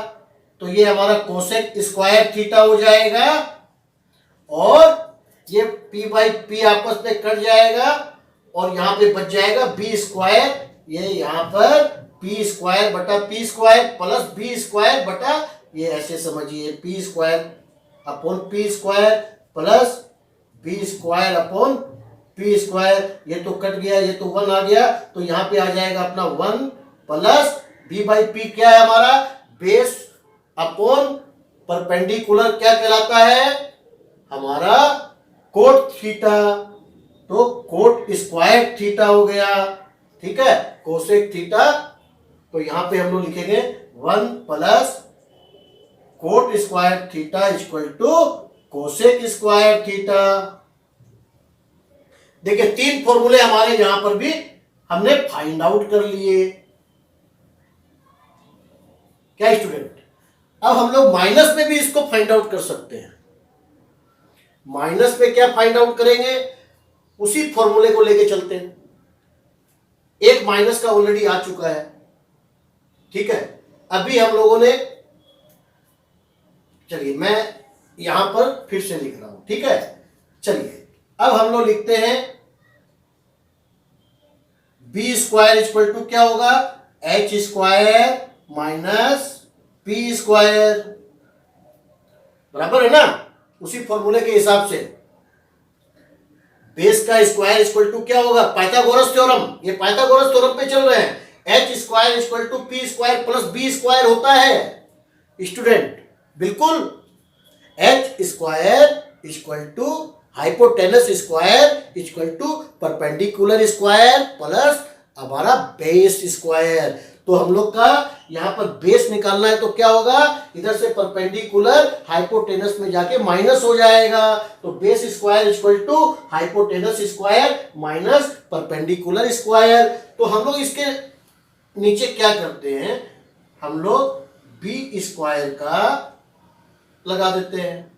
तो ये हमारा कोसेक स्क्वायर थीटा हो जाएगा, और ये P बाई पी आपस में कट जाएगा, और यहां पे बच जाएगा B स्क्वायर, ये यहां पर P स्क्वायर बटा P square plus B square बटा, ये ऐसे समझिए P square upon P square plus B square upon P square, ये तो कट गया, ये तो 1 आ गया, तो यहाँ पे आ जाएगा अपना 1 प्लस B बाई पी, क्या है हमारा बेस अपॉन परपेंडिकुलर, क्या कहलाता है हमारा कोट थीटा, तो कोट स्क्वायर थीटा हो गया, ठीक है, कोसेक थीटा, तो यहाँ पे हम लोग लिखेंगे 1 plus cot square theta equal to cosec square theta. देखिए 3 फॉर्मूले हमारे यहां पर भी हमने फाइंड आउट कर लिए, क्या स्टूडेंट। अब हम लोग माइनस में भी इसको फाइंड आउट कर सकते हैं। माइनस में क्या फाइंड आउट करेंगे, उसी फॉर्मूले को लेके चलते हैं, एक माइनस का ऑलरेडी आ चुका है, ठीक है। अभी हम लोगों ने, चलिए मैं यहां पर फिर से लिख रहा हूं, ठीक है। चलिए अब हम लोग लिखते हैं B स्क्वायर इक्वल टू क्या होगा, H square minus P square, बराबर है ना, उसी फॉर्मूले के हिसाब से बेस का स्क्वायर इक्वल टू क्या होगा, पाइथागोरस थ्योरम, ये पाइथागोरस थ्योरम पे चल रहे हैं, H square equal to P square plus B square होता है स्टूडेंट, बिल्कुल। H square equal to hypotenuse square equal to perpendicular square plus हमारा बेस स्क्वायर। तो हम लोग का यहां पर बेस निकालना है, तो क्या होगा, इधर से परपेंडिकुलर हाइपोटेनस में जाके माइनस हो जाएगा। तो base square equal to hypotenuse square minus perpendicular square. तो हम लोग इसके नीचे क्या करते हैं, हम लोग बी स्क्वायर का लगा देते हैं,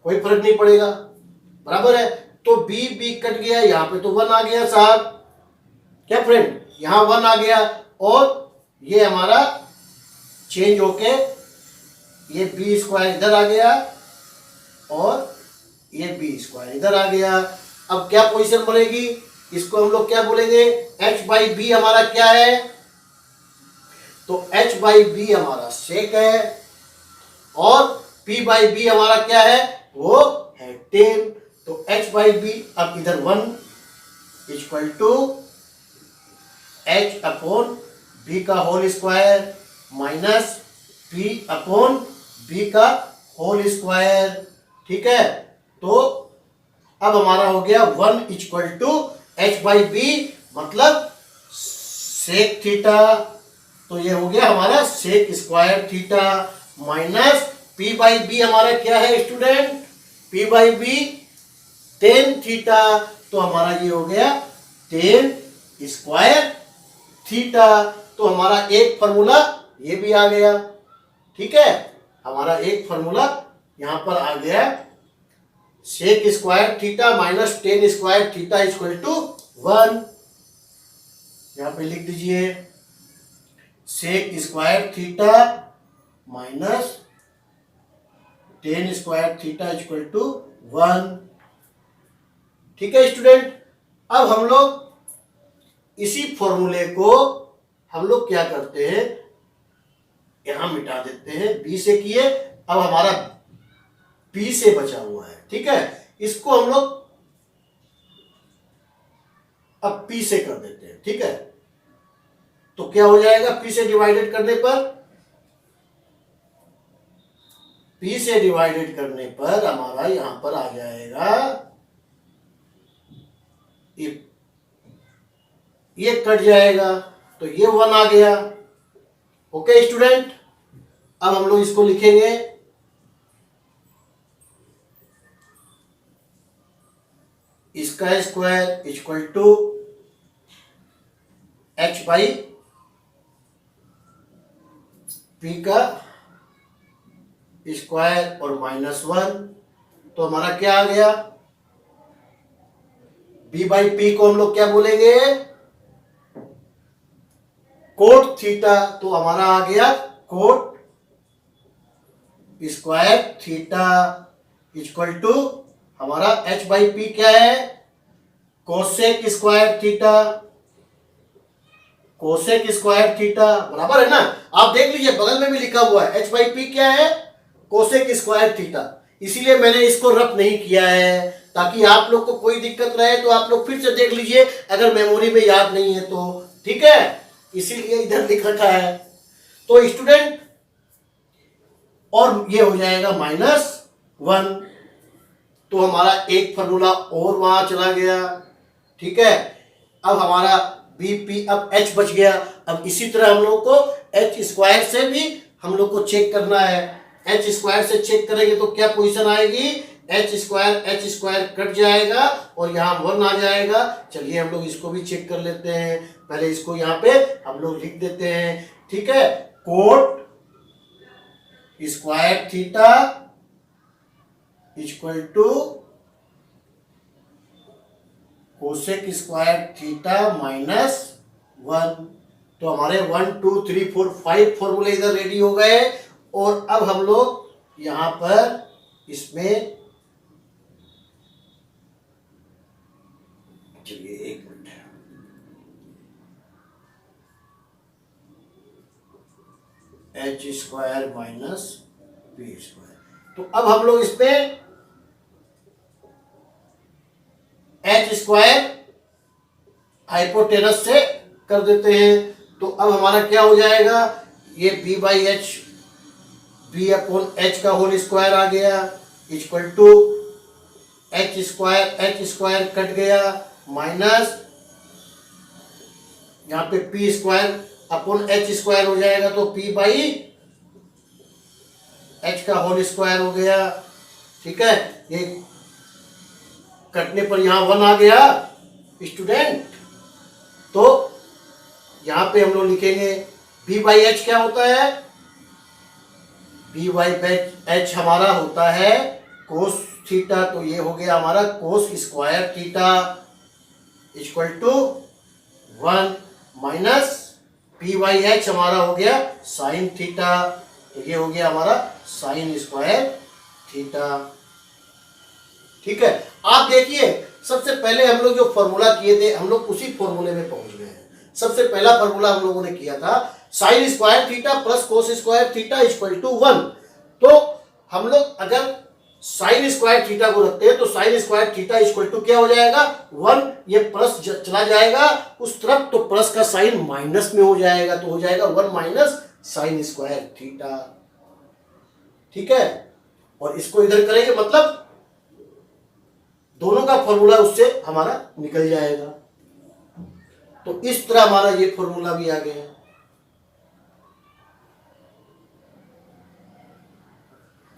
कोई फर्क नहीं पड़ेगा, बराबर है। तो बी बी कट गया, यहां पे तो 1 आ गया साहब, क्या फ्रेंड, यहां 1 आ गया, और ये हमारा चेंज होके ये बी स्क्वायर इधर आ गया और ये बी स्क्वायर इधर आ गया। अब क्या पोजीशन बनेगी, इसको हम लोग क्या बोलेंगे, h बाई बी हमारा क्या है, तो h बाई बी हमारा सेक है, और p बाई बी हमारा क्या है, वो है 10। तो h बाई बी, अब इधर 1 equal to h upon b का whole square minus p upon b का होल स्क्वायर, ठीक है। तो अब हमारा हो गया 1 equal to h by B, मतलब सेक थीटा। तो ये हो गया हमारा sec square theta minus p by B हमारा क्या है student, p by B 10 theta. तो हमारा ये हो गया 10 स्क्वायर थीटा। तो हमारा एक फॉर्मूला ये भी आ गया, ठीक है, हमारा एक फॉर्मूला यहां पर आ गया, sec square theta minus 10 square theta equal to 1। यहां पे लिख दीजिए sec square theta minus 10 square theta equal to 1, ठीक है स्टूडेंट। अब हम लोग इसी फॉर्मूले को हम लोग क्या करते हैं, यहां मिटा देते हैं, बी से किए, अब हमारा बी से बचा हुआ है, ठीक है, इसको हम लोग अब पी से कर देते हैं, ठीक है। तो क्या हो जाएगा, पी से डिवाइडेड करने पर, पी से डिवाइडेड करने पर हमारा यहां पर आ जाएगा, ये कट जाएगा, तो ये 1 आ गया। ओके स्टूडेंट, अब हम लोग इसको लिखेंगे इसका square equal to h by P का स्क्वायर और -1। तो हमारा क्या आ गया, b बाई पी को हम लोग क्या बोलेंगे, कोट थीटा। तो हमारा आ गया cot square theta equal to हमारा h बाई पी क्या है, cosec square theta, cosec square theta, बराबर है ना। आप देख लीजिए बगल में भी लिखा हुआ है h बाई पी क्या है, कोसेक स्क्वायर थीटा। इसीलिए मैंने इसको रफ नहीं किया है, ताकि आप लोग को कोई दिक्कत रहे तो आप लोग फिर से देख लीजिए, अगर मेमोरी में याद नहीं है तो, ठीक है, इसीलिए इधर लिख रखा है। तो स्टूडेंट, और ये हो जाएगा -1। तो हमारा एक फॉर्मूला और वहां चला गया, ठीक है। अब हमारा बीपी, अब h बच गया। अब इसी तरह हम लोग को h स्क्वायर से भी हम लोग को चेक करना है। h स्क्वायर से चेक करेंगे तो क्या पोजीशन आएगी, h स्क्वायर कट जाएगा और यहाँ 1 आ जाएगा। चलिए हम लोग इसको भी चेक कर लेते हैं। पहले इसको यहाँ पे हम लोग लिख देते हैं, ठीक है, cot square theta equal to cosec square theta -1। तो हमारे 1 2 3 4 5 फॉर्मूले इधर रेडी हो गए। और अब हम लोग यहां पर इसमें, चलिए एक minute, H square minus B square, तो अब हम लोग इसमें एच स्क्वायर हाइपोटेनस से कर देते हैं। तो अब हमारा क्या हो जाएगा, ये B by H, B upon H का होल स्क्वायर आ गया equal to H square cut गया माइनस यहाँ पे P square upon H square हो जाएगा, तो पी बाई एच का होल स्क्वायर हो गया। ठीक है, ये कटने पर यहाँ 1 आ गया स्टूडेंट। तो यहां पे हम लोग लिखेंगे बी बाई एच क्या होता है, बी बाई एच हमारा होता है कोस थीटा, तो ये हो गया हमारा cos square theta equal to 1 minus P by H हमारा हो गया साइन थीटा, तो ये हो गया हमारा साइन स्क्वायर थीटा। ठीक है, आप देखिए सबसे पहले हम लोग जो फॉर्मूला किए थे हम लोग उसी फॉर्मूले में पहुंच गए हैं। सबसे पहला फॉर्मूला हम लोगों ने किया था sine square theta plus cos square theta equal to 1। तो हम लोग अगर साइन स्क्वायर थीटा को रखते हैं तो sine square theta equal to क्या हो जाएगा 1, ये प्लस चला जाएगा उस तरफ तो प्लस का साइन माइनस में हो जाएगा, तो हो जाएगा 1 माइनस साइन स्क्वायर थीटा। ठीक है, और इसको इधर करेंगे मतलब दोनों का फॉर्मूला उससे हमारा निकल जाएगा। तो इस तरह हमारा ये फॉर्मूला भी आ गया।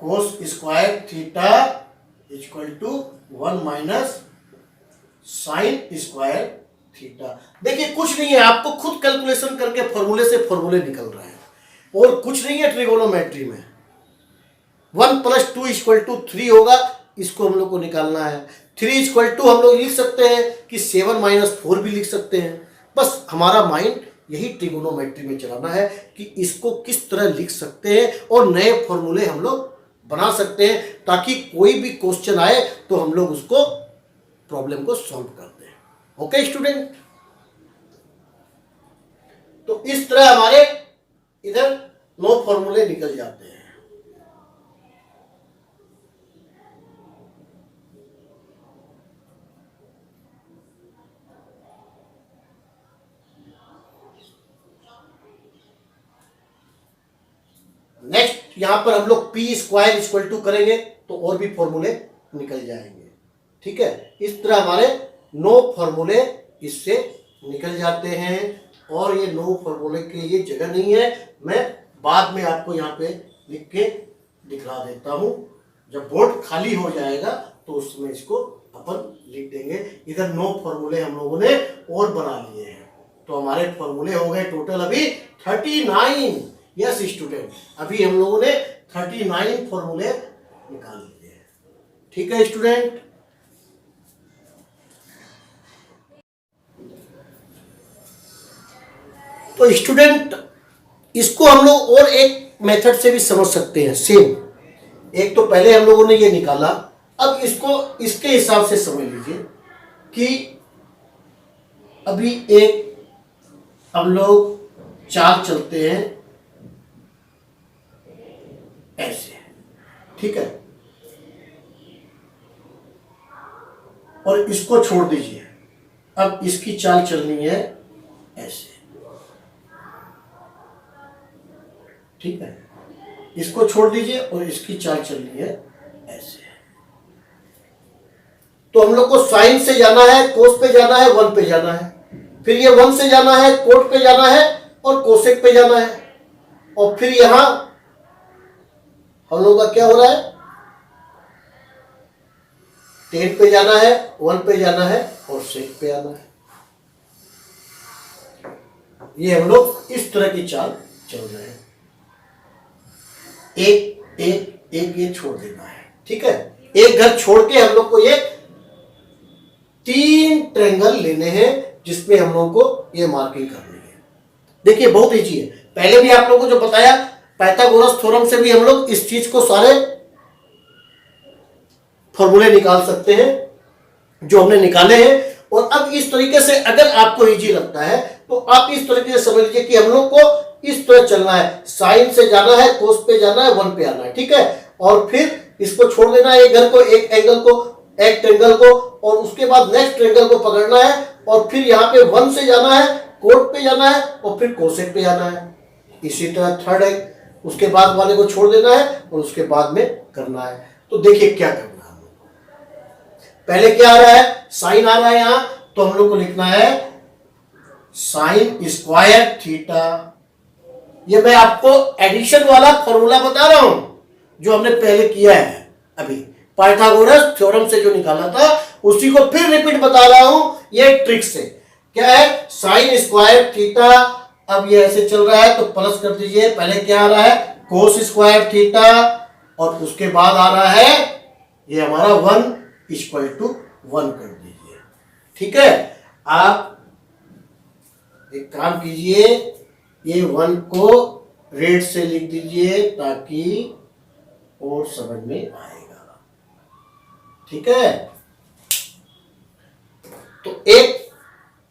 Cos square theta equal to 1 minus sine square theta. देखिए कुछ नहीं है, आपको खुद कैलकुलेशन करके फॉर्मूले से फॉर्मूले निकल रहे हैं और कुछ नहीं है ट्रिगोनोमेट्री में। 1 + 2 = 3 होगा, इसको हम लोग को निकालना है। 3 = हम लोग लिख सकते हैं कि 7 - 4 भी लिख सकते हैं। बस हमारा माइंड यही ट्रिगोनोमेट्री में चलाना है कि इसको किस तरह लिख सकते हैं और नए फॉर्मूले हम लोग बना सकते हैं ताकि कोई भी क्वेश्चन आए तो हम लोग उसको प्रॉब्लम को सॉल्व कर दें। ओके स्टूडेंट, तो इस तरह हमारे इधर 9 फॉर्मूले निकल जाते हैं। नेक्स्ट यहां पर हम लोग पी स्क्वायर इक्वल टू करेंगे तो और भी फॉर्मूले निकल जाएंगे। ठीक है, इस तरह हमारे 9 फॉर्मूले इससे निकल जाते हैं और ये 9 फॉर्मूले के लिए जगह नहीं है, मैं बाद में आपको यहाँ पे लिख के दिखा देता हूं। जब बोर्ड खाली हो जाएगा तो उसमें इसको अपन लिख देंगे। इधर 9 फॉर्मूले हम लोगों ने और बना लिए हैं, तो हमारे फॉर्मूले हो गए टोटल अभी 39। यस स्टूडेंट, अभी हम लोगों ने 39 फॉर्मूले निकाल लिए हैं। ठीक है स्टूडेंट, तो स्टूडेंट इसको हम लोग और एक मेथड से भी समझ सकते हैं सेम। एक तो पहले हम लोगों ने ये निकाला, अब इसको इसके हिसाब से समझ लीजिए कि अभी एक हम लोग चाल चलते हैं ऐसे, ठीक है, और इसको छोड़ दीजिए। अब इसकी चाल चलनी है ऐसे, ठीक है, इसको छोड़ दीजिए और इसकी चाल चलनी है ऐसे। तो हम लोग को साइन से जाना है, कोस पे जाना है, 1 पे जाना है, फिर ये 1 से जाना है, कोट पे जाना है और कोसेक पे जाना है, और फिर यहां हम लोग का क्या हो रहा है, टेन पे जाना है, 1 पे जाना है और सेक पे आना है। ये हम लोग इस तरह की चाल चल रहे हैं। एक एक एक ये छोड़ देना है, ठीक है। एक घर छोड़ के हम लोग को ये 3 ट्रायंगल लेने हैं जिसमें हम लोगों को ये मार्किंग करनी है। देखिए बहुत इजी है, पहले भी आप लोगों को जो बताया पाइथागोरस थ्योरम से भी हम लोग इस चीज को सारे फॉर्मूले निकाल सकते हैं जो हमने निकाले हैं। और अब इस तरीके से अगर आपको इजी लगता है तो आप इस तरीके से समझ लीजिए कि हम लोग को इस तरह चलना है, साइन से जाना है, कोस पे जाना है, 1 पे आना है, ठीक है, और फिर इसको छोड़ देना है एक घर को, एक एंगल को, एक ट्रेंगल को, और उसके बाद नेक्स्ट ट्रेंगल को पकड़ना है और फिर यहाँ पे 1 से जाना है, कोट पे जाना है और फिर कोसेक पे जाना है। इसी तरह थर्ड है, उसके बाद वाले को छोड़ देना है और उसके बाद में करना है। तो देखिए क्या करना है, पहले क्या आ रहा है, साइन आ रहा है यहां, तो हम लोग को लिखना है साइन स्क्वायर थीटा। ये मैं आपको एडिशन वाला फॉर्मूला बता रहा हूं जो हमने पहले किया है, अभी पाइथागोरस थ्योरम से जो निकाला था उसी को फिर रिपीट बता रहा हूं, ये ट्रिक से। क्या है, साइन स्क्वायर थीटा। अब ये ऐसे चल रहा है तो प्लस कर दीजिए, पहले क्या आ रहा है, कोस स्क्वायर थीटा, और उसके बाद आ रहा है ये हमारा 1 कर दीजिए। ठीक है, आप एक काम कीजिए, ये 1 को रेड से लिख दीजिए ताकि और समझ में आएगा। ठीक है, तो एक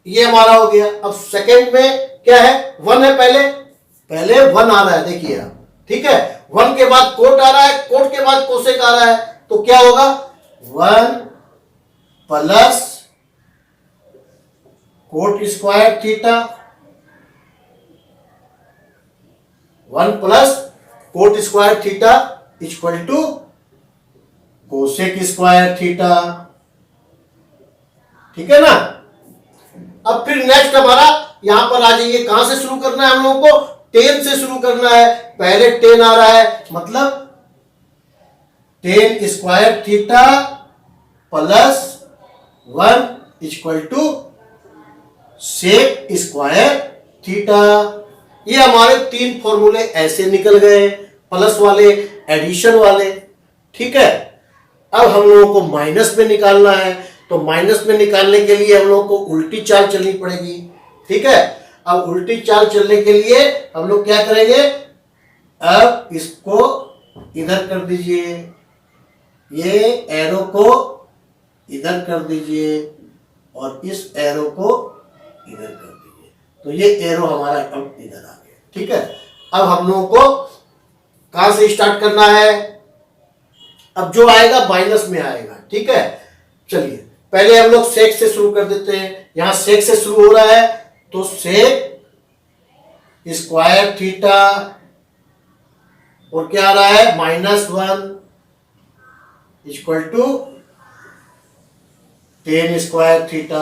ये हमारा हो गया। अब सेकंड में क्या है, 1 है, पहले 1 आ रहा है, देखिए आप। ठीक है, 1 के बाद कोट आ रहा है, कोट के बाद कोसेक आ रहा है, तो क्या होगा, 1 plus cot square theta, 1 plus cot square theta equal to cosec square theta. ठीक है ना। अब फिर नेक्स्ट हमारा यहां पर आ जाइए, कहां से शुरू करना है हम लोगों को, 10 से शुरू करना है। पहले 10 आ रहा है, मतलब 10 square theta plus 1 equal to sec square theta. ये हमारे 3 फॉर्मूले ऐसे निकल गए, प्लस वाले, एडिशन वाले। ठीक है, अब हम लोगों को माइनस में निकालना है, तो माइनस में निकालने के लिए हम लोगों को उल्टी चाल चलनी पड़ेगी। ठीक है, अब उल्टी चाल चलने के लिए हम लोग क्या करेंगे, अब इसको इधर कर दीजिए, ये एरो को इधर कर दीजिए और इस एरो को इधर कर दीजिए, तो ये एरो हमारा अब इधर आ गया। ठीक है, अब हम लोगों को कहां से स्टार्ट करना है, अब जो आएगा माइनस में आएगा। ठीक है, चलिए पहले हम लोग सेक से शुरू कर देते हैं। यहां सेक से शुरू हो रहा है तो सेक स्क्वायर थीटा, और क्या आ रहा है, -1 इक्वल टू 10 स्क्वायर थीटा।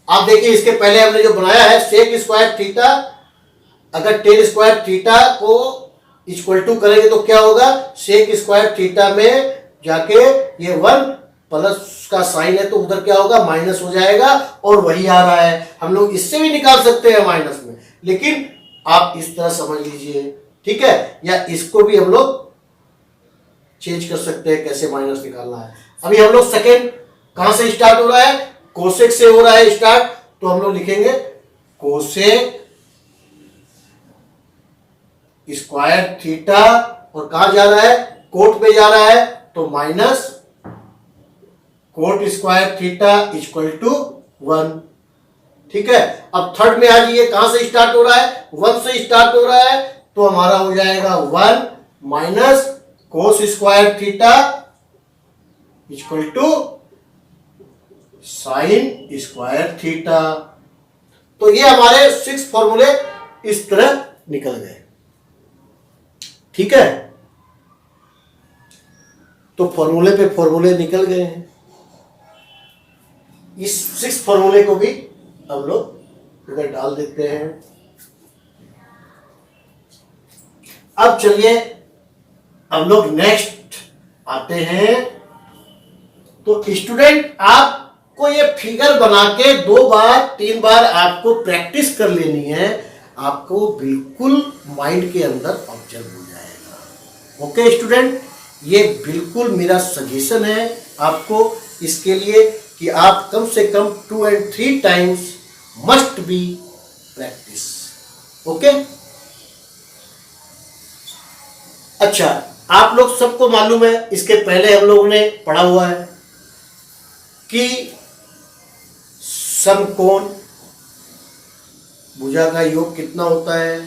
आप देखिए इसके पहले हमने जो बनाया है सेक स्क्वायर थीटा, अगर 10 स्क्वायर थीटा को इक्वल टू करेंगे तो क्या होगा, सेक स्क्वायर थीटा में जाके ये 1 प्लस का साइन है तो उधर क्या होगा, माइनस हो जाएगा, और वही आ रहा है। हम लोग इससे भी निकाल सकते हैं माइनस में, लेकिन आप इस तरह समझ लीजिए। ठीक है, या इसको भी हम लोग चेंज कर सकते हैं कैसे माइनस निकालना है। अभी हम लोग सेकेंड कहां से स्टार्ट हो रहा है, कोसेक से हो रहा है स्टार्ट, तो हम लोग लिखेंगे कोसेक स्क्वायर थीटा, और कहां जा रहा है, कोट पे जा रहा है, तो minus cot square theta equal to 1। ठीक है, अब थर्ड में आ जाइए, कहां से स्टार्ट हो रहा है, 1 से स्टार्ट हो रहा है, तो हमारा हो जाएगा 1 minus cos square theta equal to sine square theta. तो ये हमारे 6 फॉर्मूले इस तरह निकल गए। ठीक है, तो फॉर्मूले पे फॉर्मूले निकल गए हैं। इस 6 फॉर्मूले को भी हम लोग इधर डाल देते हैं। अब चलिए हम लोग नेक्स्ट आते हैं। तो स्टूडेंट आपको ये फिगर बना के 2 बार 3 बार आपको प्रैक्टिस कर लेनी है, आपको बिल्कुल माइंड के अंदर ऑब्जर्व हो जाएगा। ओके स्टूडेंट, ये बिल्कुल मेरा सजेशन है आपको इसके लिए कि आप कम से कम 2 and 3 times must be practice. Okay, अच्छा आप लोग सबको मालूम है, इसके पहले हम लोगों ने पढ़ा हुआ है कि समकोण भुजा का योग कितना होता है,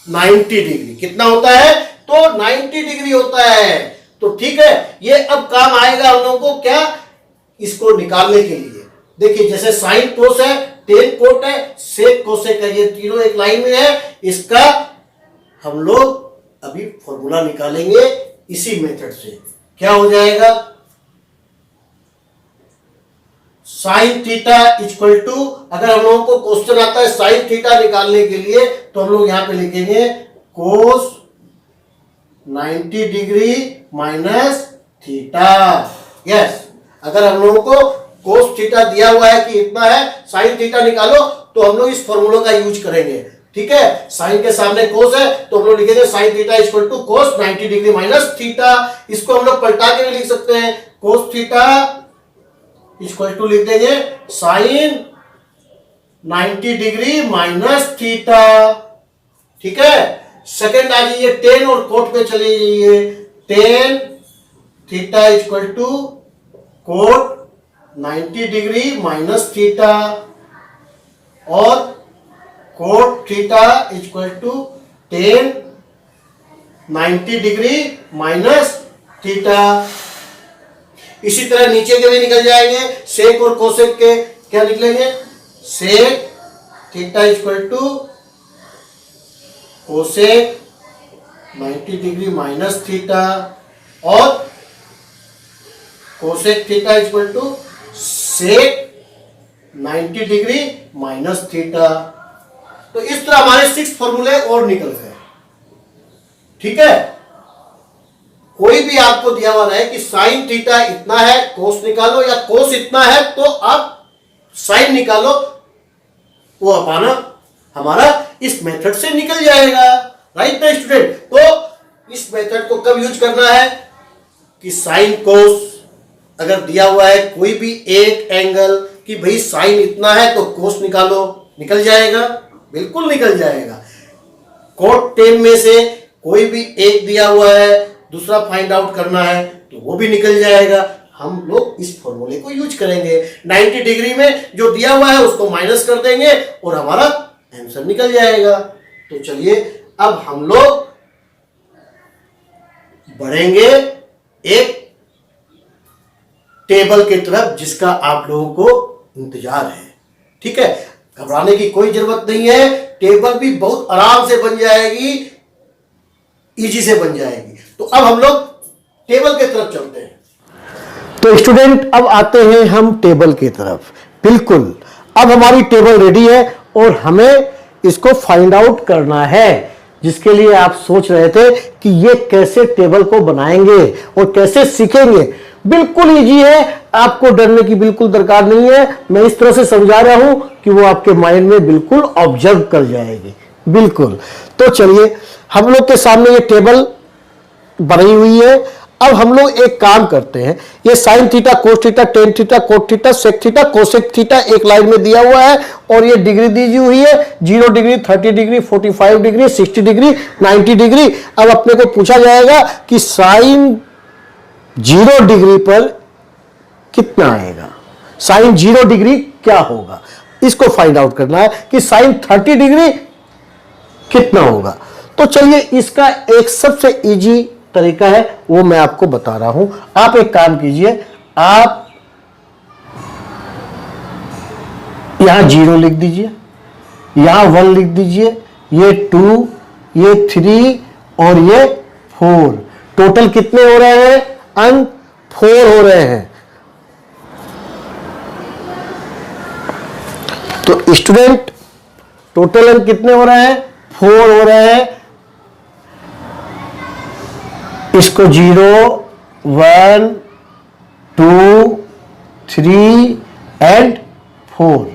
90 डिग्री। कितना होता है, तो 90 डिग्री होता है। तो ठीक है, ये अब काम आएगा हम लोगों को क्या, इसको निकालने के लिए देखिए, जैसे साइन कोस है, टेन कोट है, सेक कोसेक है, ये तीनों एक लाइन में है। इसका हम लोग अभी फॉर्मूला निकालेंगे इसी मेथड से। क्या हो जाएगा? साइन थीटा इक्वल टू, अगर हम लोगों को क्वेश्चन आता है साइन थीटा निकालने के लिए, तो हम लोग यहां पे लिखेंगे कोस 90 डिग्री माइनस थीटा। यस, अगर हम लोगों को कोस थीटा दिया हुआ है कि इतना है, साइन थीटा निकालो, तो हम लोग इस फॉर्मूला का यूज करेंगे। ठीक है, साइन के सामने कोस है तो हम लोग लिखेंगे sine theta equal to cos 90 degree minus theta. इसको हम लोग पलटा के भी लिख सकते हैं, कोस थीटा इक्वल टू लिख देंगे साइन 90 डिग्री माइनस थीटा। ठीक है, सेकंड आ जाइए, टेन और कोट पे चले जाइए। Tan theta equal to cot 90 degree minus theta और cot theta equal to tan 90 degree minus theta. इसी तरह नीचे के भी निकल जाएंगे, सेक और कोसेक के क्या निकलेंगे? Sec theta equal to cosec 90 degree minus theta और cosec theta equal to sec 90 degree minus theta. तो इस तरह हमारे 6 फॉर्मूले और निकल गए। ठीक है, कोई भी आपको दिया हुआ है कि साइन थीटा इतना है, कोस निकालो, या कोस इतना है तो आप साइन निकालो, वो अपाना हमारा इस मेथड से निकल जाएगा। राइट ना स्टूडेंट? तो इस मेथड को कब यूज करना है कि साइन कोस अगर दिया हुआ है कोई भी एक एंगल कि भाई साइन इतना है तो कोस निकालो, निकल जाएगा, बिल्कुल निकल जाएगा। कोट 10 में से कोई भी एक दिया हुआ है, दूसरा फाइंड आउट करना है तो वो भी निकल जाएगा। हम लोग इस फॉर्मूले को यूज करेंगे। 90 डिग्री में जो दिया हुआ है उसको माइनस कर देंगे और हमारा आंसर निकल जाएगा। तो चलिए अब हम लोग बढ़ेंगे एक टेबल की तरफ जिसका आप लोगों को इंतजार है। ठीक है, घबराने की कोई जरूरत नहीं है, टेबल भी बहुत आराम से बन जाएगी, इजी से बन जाएगी। तो अब हम लोग टेबल की तरफ चलते हैं। तो स्टूडेंट अब आते हैं हम टेबल की तरफ। बिल्कुल, अब हमारी टेबल रेडी है और हमें इसको फाइंड आउट करना है, जिसके लिए आप सोच रहे थे कि ये कैसे टेबल को बनाएंगे और कैसे सीखेंगे। बिल्कुल इजी है, आपको डरने की बिल्कुल दरकार नहीं है। मैं इस तरह से समझा रहा हूं कि वो आपके माइंड में बिल्कुल ऑब्जर्व कर जाएगी। बिल्कुल, तो चलिए हम लोग के सामने ये टेबल बनी हुई है। अब हम लोग एक काम करते हैं, ये sine theta, cos theta, tan theta, cot theta, sec theta, cosec theta एक लाइन में दिया हुआ है और ये डिग्री दी हुई है 0 degree, 30 degree, 45 degree, 60 degree, 90 degree. अब अपने को पूछा जाएगा कि साइन 0 डिग्री पर कितना आएगा, साइन 0 डिग्री क्या होगा, इसको फाइंड आउट करना है कि साइन 30 डिग्री कितना होगा। तो चलिए इसका एक सबसे इजी तरीका है, वो मैं आपको बता रहा हूं। आप एक काम कीजिए, आप यहां 0 लिख दीजिए, यहां 1 लिख दीजिए, ये 2, ये 3 और ये 4। टोटल कितने हो रहे हैं अंक? 4 हो रहे हैं। तो स्टूडेंट टोटल अंक कितने हो रहे हैं? 4 हो रहे हैं। इसको 0, 1, 2, 3 एंड 4।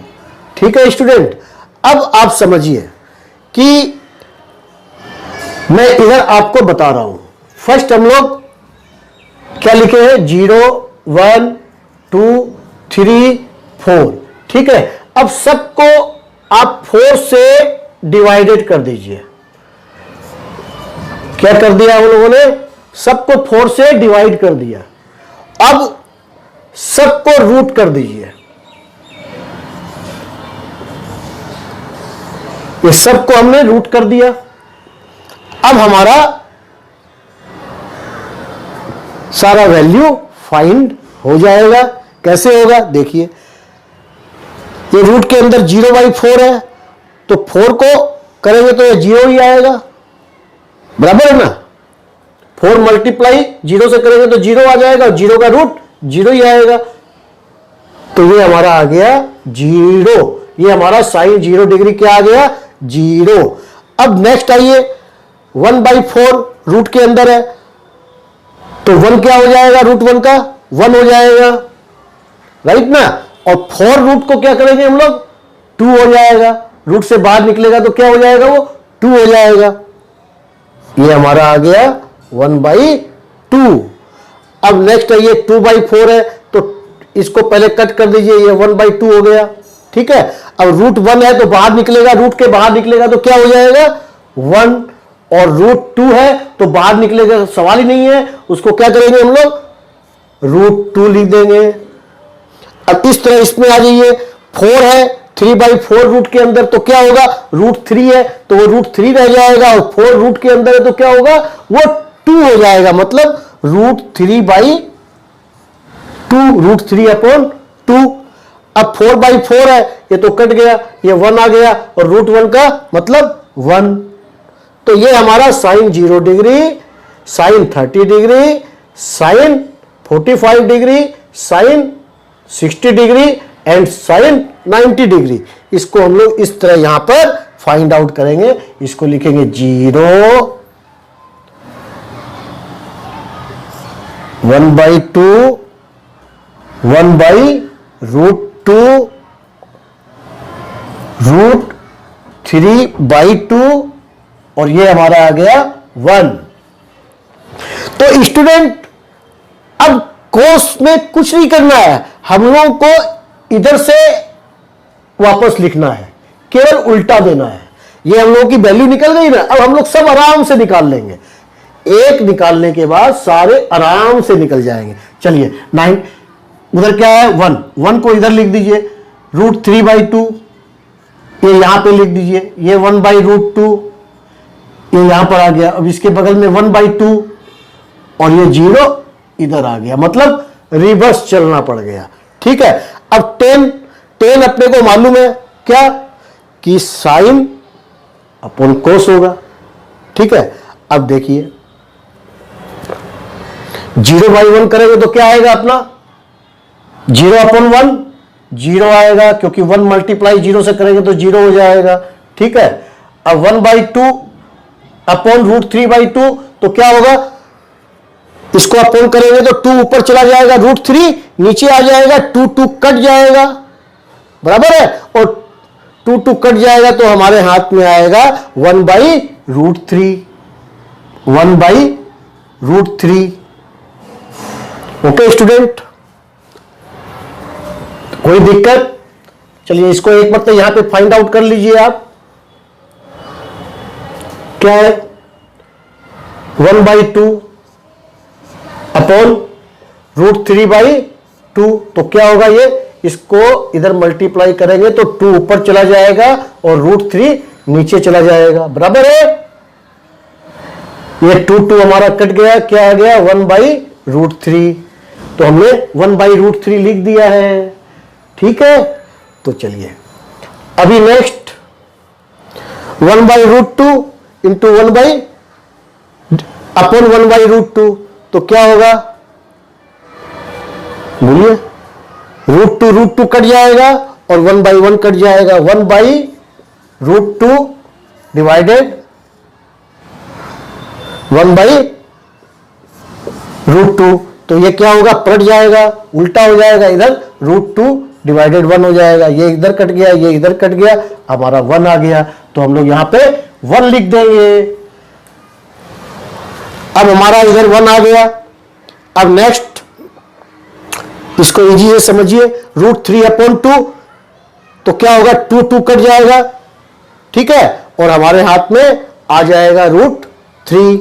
ठीक है स्टूडेंट, अब आप समझिए कि मैं इधर आपको बता रहा हूं। फर्स्ट हम लोग क्या लिखे हैं? 0, 1, 2, 3, 4। ठीक है, अब सबको आप 4 से डिवाइडेड कर दीजिए। क्या कर दिया हम लोगों ने? सबको 4 से डिवाइड कर दिया। अब सबको रूट कर दीजिए। ये सबको हमने रूट कर दिया। अब हमारा सारा वैल्यू फाइंड हो जाएगा। कैसे होगा देखिए, ये रूट के अंदर 0/4 है, तो 4 को करेंगे तो ये 0 ही आएगा, बराबर है ना। 4 मल्टीप्लाई 0 से करेंगे तो 0 आ जाएगा, और 0 का रूट 0 ही आएगा। तो ये हमारा आ गया 0, ये हमारा साइन 0 डिग्री क्या आ गया 0। अब नेक्स्ट आइए, 1/4 रूट के अंदर है, तो 1 क्या हो जाएगा, रूट 1 का 1 हो जाएगा, राइट ना। और 4 रूट को क्या करेंगे हम लोग, 2 हो जाएगा, रूट से बाहर निकलेगा तो क्या हो जाएगा, वो 2 हो जाएगा। ये हमारा आ गया 1/2। अब नेक्स्ट है ये 2/4 है, तो इसको पहले कट कर दीजिए, ये 1/2 हो गया, ठीक है। अब रूट 1 है तो बाहर निकलेगा, रूट के बाहर निकलेगा तो क्या हो जाएगा 1, और रूट 2 है तो बाहर निकलेगा, सवाल ही नहीं है, उसको क्या करेंगे हम लोग, रूट 2 लिख देंगे। अब इस तरह इसमें आ जाइए, 4 है 3/4 रूट के अंदर, तो क्या होगा, रूट 3 है तो वो रूट 3 रह जाएगा, और 4 रूट के अंदर है तो क्या होगा, वो 2 हो जाएगा, मतलब रूट 3/2, रूट 3/2। अब 4/4 है, ये तो कट गया, ये 1 आ गया, और रूट 1 का मतलब 1। तो ये हमारा sine 0 degree, sine 30 degree, sine 45 degree, sine 60 degree and sine 90 degree, इसको हम लोग इस तरह यहां पर फाइंड आउट करेंगे। इसको लिखेंगे 0, 1/2, 1/√2, रूट 3/2, और ये हमारा आ गया 1। तो स्टूडेंट अब कोस में कुछ नहीं करना है, हम लोगों को इधर से वापस लिखना है, केवल उल्टा देना है। ये हम लोगों की वैल्यू निकल गई ना, अब हम लोग सब आराम से निकाल लेंगे, एक निकालने के बाद सारे आराम से निकल जाएंगे। चलिए 9, उधर क्या है 1 को इधर लिख दीजिए, रूट 3/2 ये यहां पे लिख दीजिए, ये 1/√2 ये यहां पर आ गया। अब इसके बगल में 1/2 और ये 0 इधर आ गया, मतलब रिवर्स चलना पड़ गया, ठीक है। अब 10 अपने को मालूम है क्या, कि साइन अपॉन कोस होगा, ठीक है। अब देखिए 0/1 करेंगे तो क्या आएगा अपना, 0/1 0 आएगा, क्योंकि 1 मल्टीप्लाई 0 से करेंगे तो 0 हो जाएगा, ठीक है। अब 1/2 अपॉन रूट 3/2, तो क्या होगा, इसको अपॉन करेंगे तो 2 ऊपर चला जाएगा, रूट 3 नीचे आ जाएगा, 2 कट जाएगा, बराबर है, और 2 कट जाएगा तो हमारे हाथ में आएगा 1/√3, 1/√3। ओके स्टूडेंट, कोई दिक्कत, चलिए इसको एक बार तो यहां पे फाइंड आउट कर लीजिए आप, क्या है 1/2 अपॉन रूट 3/2, तो क्या होगा, ये इसको इधर मल्टीप्लाई करेंगे तो 2 ऊपर चला जाएगा और रूट 3 नीचे चला जाएगा, बराबर है। ये 2 हमारा कट गया, क्या आ गया 1/√3, तो हमने 1/√3 लिख दिया है, ठीक है। तो चलिए अभी नेक्स्ट 1/√2 इंटू 1/√2, तो क्या होगा, बोलिए, रूट टू कट जाएगा और 1/1 कट जाएगा, 1/√2 डिवाइडेड 1/√2, तो ये क्या होगा, पलट जाएगा, उल्टा हो जाएगा, इधर √2 डिवाइडेड 1 हो जाएगा, ये इधर कट गया, ये इधर कट गया, हमारा 1 आ गया, तो हम लोग यहां पे 1 लिख देंगे। अब हमारा इधर 1 आ गया। अब नेक्स्ट इसको इजी से समझिए, √3/2, तो क्या होगा, 2 कट जाएगा, ठीक है, और हमारे हाथ में आ जाएगा √3,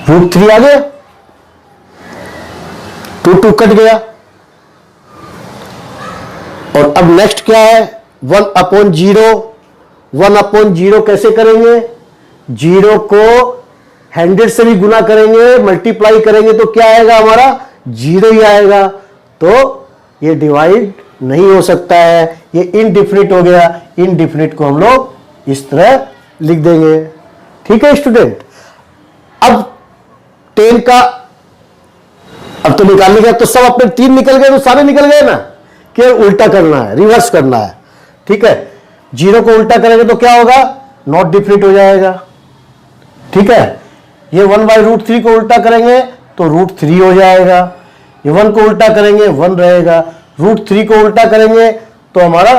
√3 आ गया, 2 कट गया। और अब नेक्स्ट क्या है, 1/0, 1/0 कैसे करेंगे, 0 को 100 से भी गुना करेंगे, मल्टीप्लाई करेंगे तो क्या आएगा हमारा जीरो ही आएगा, तो ये डिवाइड नहीं हो सकता है, ये इनडिफिनिट हो गया। इनडिफिनिट को हम लोग इस तरह लिख देंगे। ठीक है स्टूडेंट, अब 10 का अब तो निकालने का, तो सब अपने 3 निकल गए तो सारे निकल गए ना, केवल उल्टा करना है, रिवर्स करना है। ठीक है, जीरो को उल्टा करेंगे तो क्या होगा, नॉट डिफिनिट हो जाएगा। ठीक है, ये 1/√3 को उल्टा करेंगे तो √3 हो जाएगा। ये 1 को उल्टा करेंगे 1 रहेगा। √3 को उल्टा करेंगे तो हमारा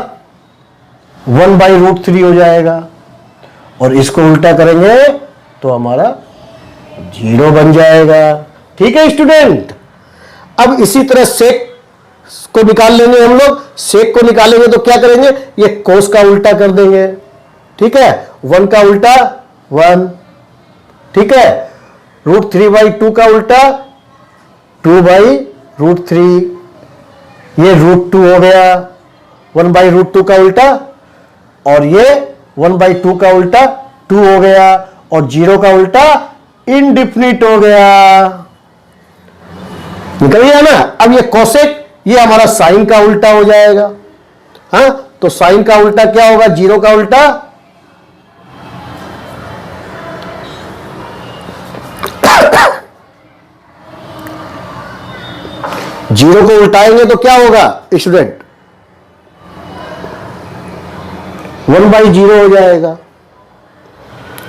1/√3 हो जाएगा, और इसको उल्टा करेंगे तो हमारा 0 बन जाएगा। ठीक है स्टूडेंट, अब इसी तरह सेक को निकाल लेंगे हम लोग। सेक को निकालेंगे तो क्या करेंगे, ये कोस का उल्टा कर देंगे। ठीक है, 1 का उल्टा 1। ठीक है, √3/2 का उल्टा 2/√3, ये √2 हो गया। 1/√2 का उल्टा, और ये 1/2 का उल्टा 2 हो गया, और 0 का उल्टा इनडिफिनिट हो गया। निकल गया ना। अब ये कोसेक, ये हमारा साइन का उल्टा हो जाएगा। हाँ, तो साइन का उल्टा क्या होगा, 0 का उल्टा जीरो को उल्टाएंगे तो क्या होगा स्टूडेंट, 1/0 हो जाएगा।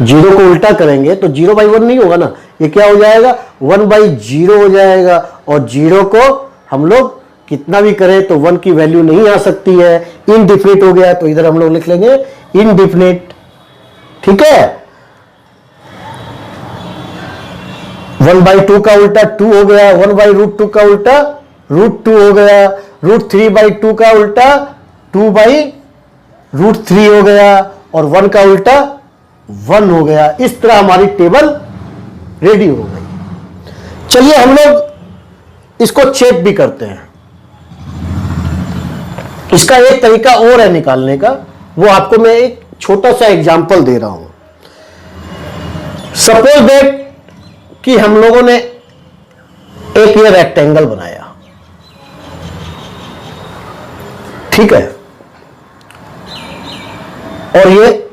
0 को उल्टा करेंगे तो 0/1 नहीं होगा ना, ये क्या हो जाएगा, 1/0 हो जाएगा। और 0 को हम लोग कितना भी करें तो 1 की वैल्यू नहीं आ सकती है, इनडिफिनिट हो गया, तो इधर हम लोग लिख लेंगे इनडिफिनिट। ठीक है, 1/2 का उल्टा 2 हो गया, 1/√2 का उल्टा √2 हो गया, √3/2 का उल्टा 2/√3 हो गया, और 1 का उल्टा 1 हो गया। इस तरह हमारी टेबल रेडी हो गई। चलिए हम लोग इसको चेक भी करते हैं। इसका एक तरीका और है निकालने का, वो आपको मैं एक छोटा सा एग्जांपल दे रहा हूं। सपोज दैट कि हम लोगों ने एक ये रेक्टेंगल बनाया। ठीक है, और ये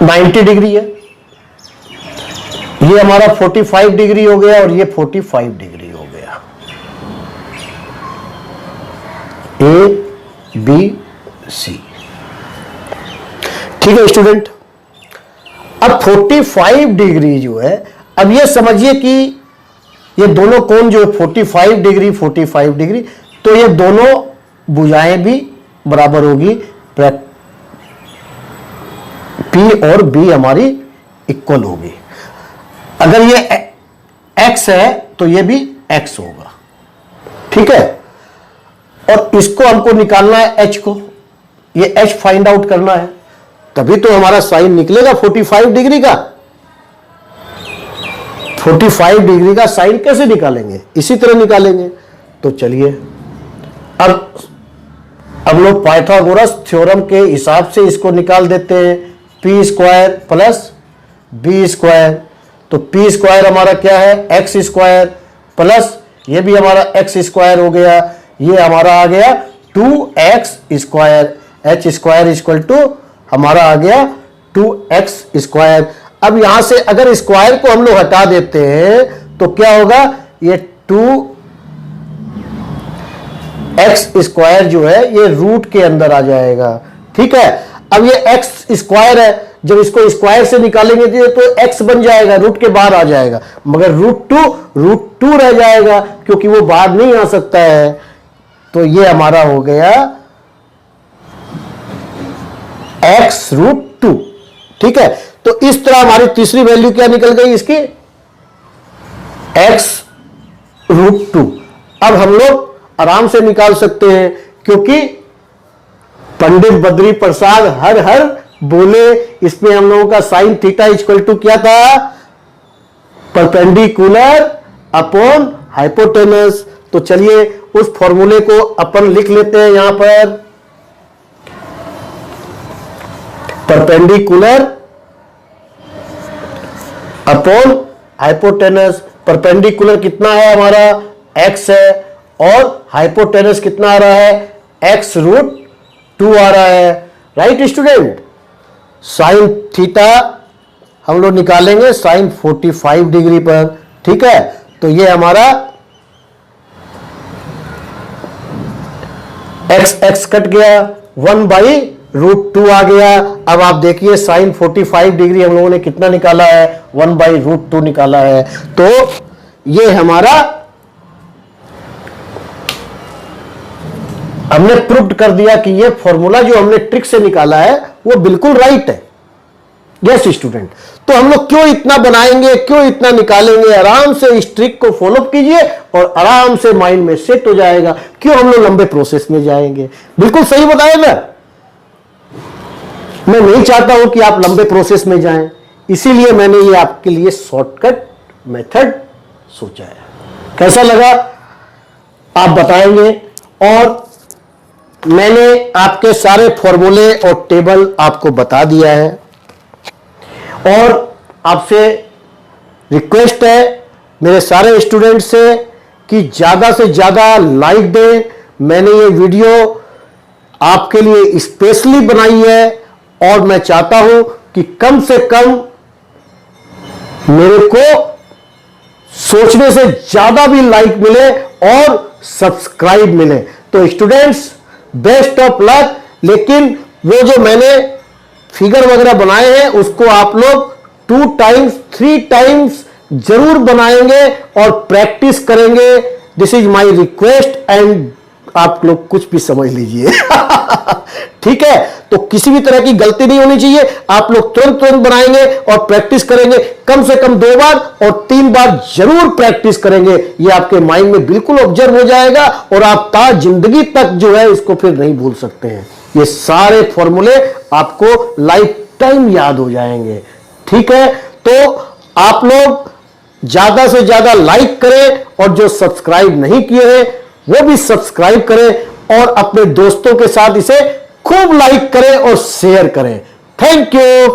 90 डिग्री है, ये हमारा 45 डिग्री हो गया, और ये 45 डिग्री हो गया। ABC। ठीक है स्टूडेंट, अब 45 डिग्री जो है, अब ये समझिए कि ये दोनों कोण जो है 45 डिग्री 45 डिग्री, तो ये दोनों भुजाएं भी बराबर होगी। P और B हमारी इक्वल होगी। अगर ये X है तो ये भी X होगा। ठीक है, और इसको हमको निकालना है H को, ये H फाइंड आउट करना है, तभी तो हमारा साइन निकलेगा 45 डिग्री का। 45 डिग्री का साइन कैसे निकालेंगे, इसी तरह निकालेंगे। तो चलिए अब लोग पाइथागोरस थ्योरम के हिसाब से इसको निकाल देते हैं। p² प्लस b², तो p² हमारा क्या है, x² प्लस ये भी हमारा x² हो गया, ये हमारा आ गया 2x²। h² इक्वल टू हमारा आ गया 2x²। अब यहां से अगर स्क्वायर को हम लोग हटा देते हैं तो क्या होगा, ये 2x² जो है ये रूट के अंदर आ जाएगा। ठीक है, अब ये x² है, जब इसको स्क्वायर से निकालेंगे तो x बन जाएगा, रूट के बाहर आ जाएगा, मगर √2 रह जाएगा क्योंकि वो बाहर नहीं आ सकता है। तो ये हमारा हो गया x√2। ठीक है, तो इस तरह हमारी तीसरी वैल्यू क्या निकल गई इसकी, x√2। अब हम लोग आराम से निकाल सकते हैं, क्योंकि पंडित बद्री प्रसाद हर हर बोले, इसमें हम लोगों का साइन थीटा इक्वल टू क्या था, परपेंडिकुलर अपॉन हाइपोटेनस। तो चलिए उस फॉर्मूले को अपन लिख लेते हैं यहां पर, परपेंडिकुलर अपॉन हाइपोटेनस। परपेंडिकुलर कितना है हमारा, x है, और हाइपोटेनस कितना आ रहा है, x√2 आ रहा है। राइट स्टूडेंट, साइन थीटा हम लोग निकालेंगे साइन 45 डिग्री पर, ठीक है। तो ये हमारा x कट गया, 1/√2 आ गया। अब आप देखिए साइन 45 डिग्री हम लोगों ने कितना निकाला है, 1/√2 निकाला है। तो ये हमारा हमने प्रूव कर दिया कि ये फॉर्मूला जो हमने ट्रिक से निकाला है वो बिल्कुल राइट है। यस स्टूडेंट, तो हम लोग क्यों इतना बनाएंगे, क्यों इतना निकालेंगे, आराम से इस ट्रिक को फॉलो कीजिए और आराम से माइंड में सेट हो जाएगा। क्यों हम लोग लंबे प्रोसेस में जाएंगे, बिल्कुल सही बताया ना। मैं नहीं चाहता हूं कि आप लंबे प्रोसेस में जाएं, इसीलिए मैंने ये आपके लिए शॉर्टकट मेथड सोचा है। कैसा लगा आप बताएंगे। और मैंने आपके सारे फॉर्मूले और टेबल आपको बता दिया है, और आपसे रिक्वेस्ट है मेरे सारे स्टूडेंट से कि ज्यादा से ज्यादा लाइक दें। मैंने ये वीडियो आपके लिए स्पेशली बनाई है और मैं चाहता हूं कि कम से कम मेरे को सोचने से ज्यादा भी लाइक मिले और सब्सक्राइब मिले। तो स्टूडेंट्स, बेस्ट ऑफ लक। लेकिन वो जो मैंने फिगर वगैरह बनाए हैं उसको आप लोग 2 टाइम्स 3 टाइम्स जरूर बनाएंगे और प्रैक्टिस करेंगे। This is my request and आप लोग कुछ भी समझ लीजिए। ठीक है, तो किसी भी तरह की गलती नहीं होनी चाहिए। आप लोग तुरंत बनाएंगे और प्रैक्टिस करेंगे, कम से कम 2 बार और 3 बार जरूर प्रैक्टिस करेंगे। ये आपके माइंड में बिल्कुल ऑब्जर्व हो जाएगा और आप जिंदगी तक जो है इसको फिर नहीं भूल सकते हैं। ये सारे फॉर्मूले आपको लाइफ टाइम याद हो जाएंगे। ठीक है, तो आप लोग ज्यादा से ज्यादा लाइक करें और जो सब्सक्राइब नहीं किए हैं वो भी सब्सक्राइब करें और अपने दोस्तों के साथ इसे खूब लाइक करें और शेयर करें। Thank you.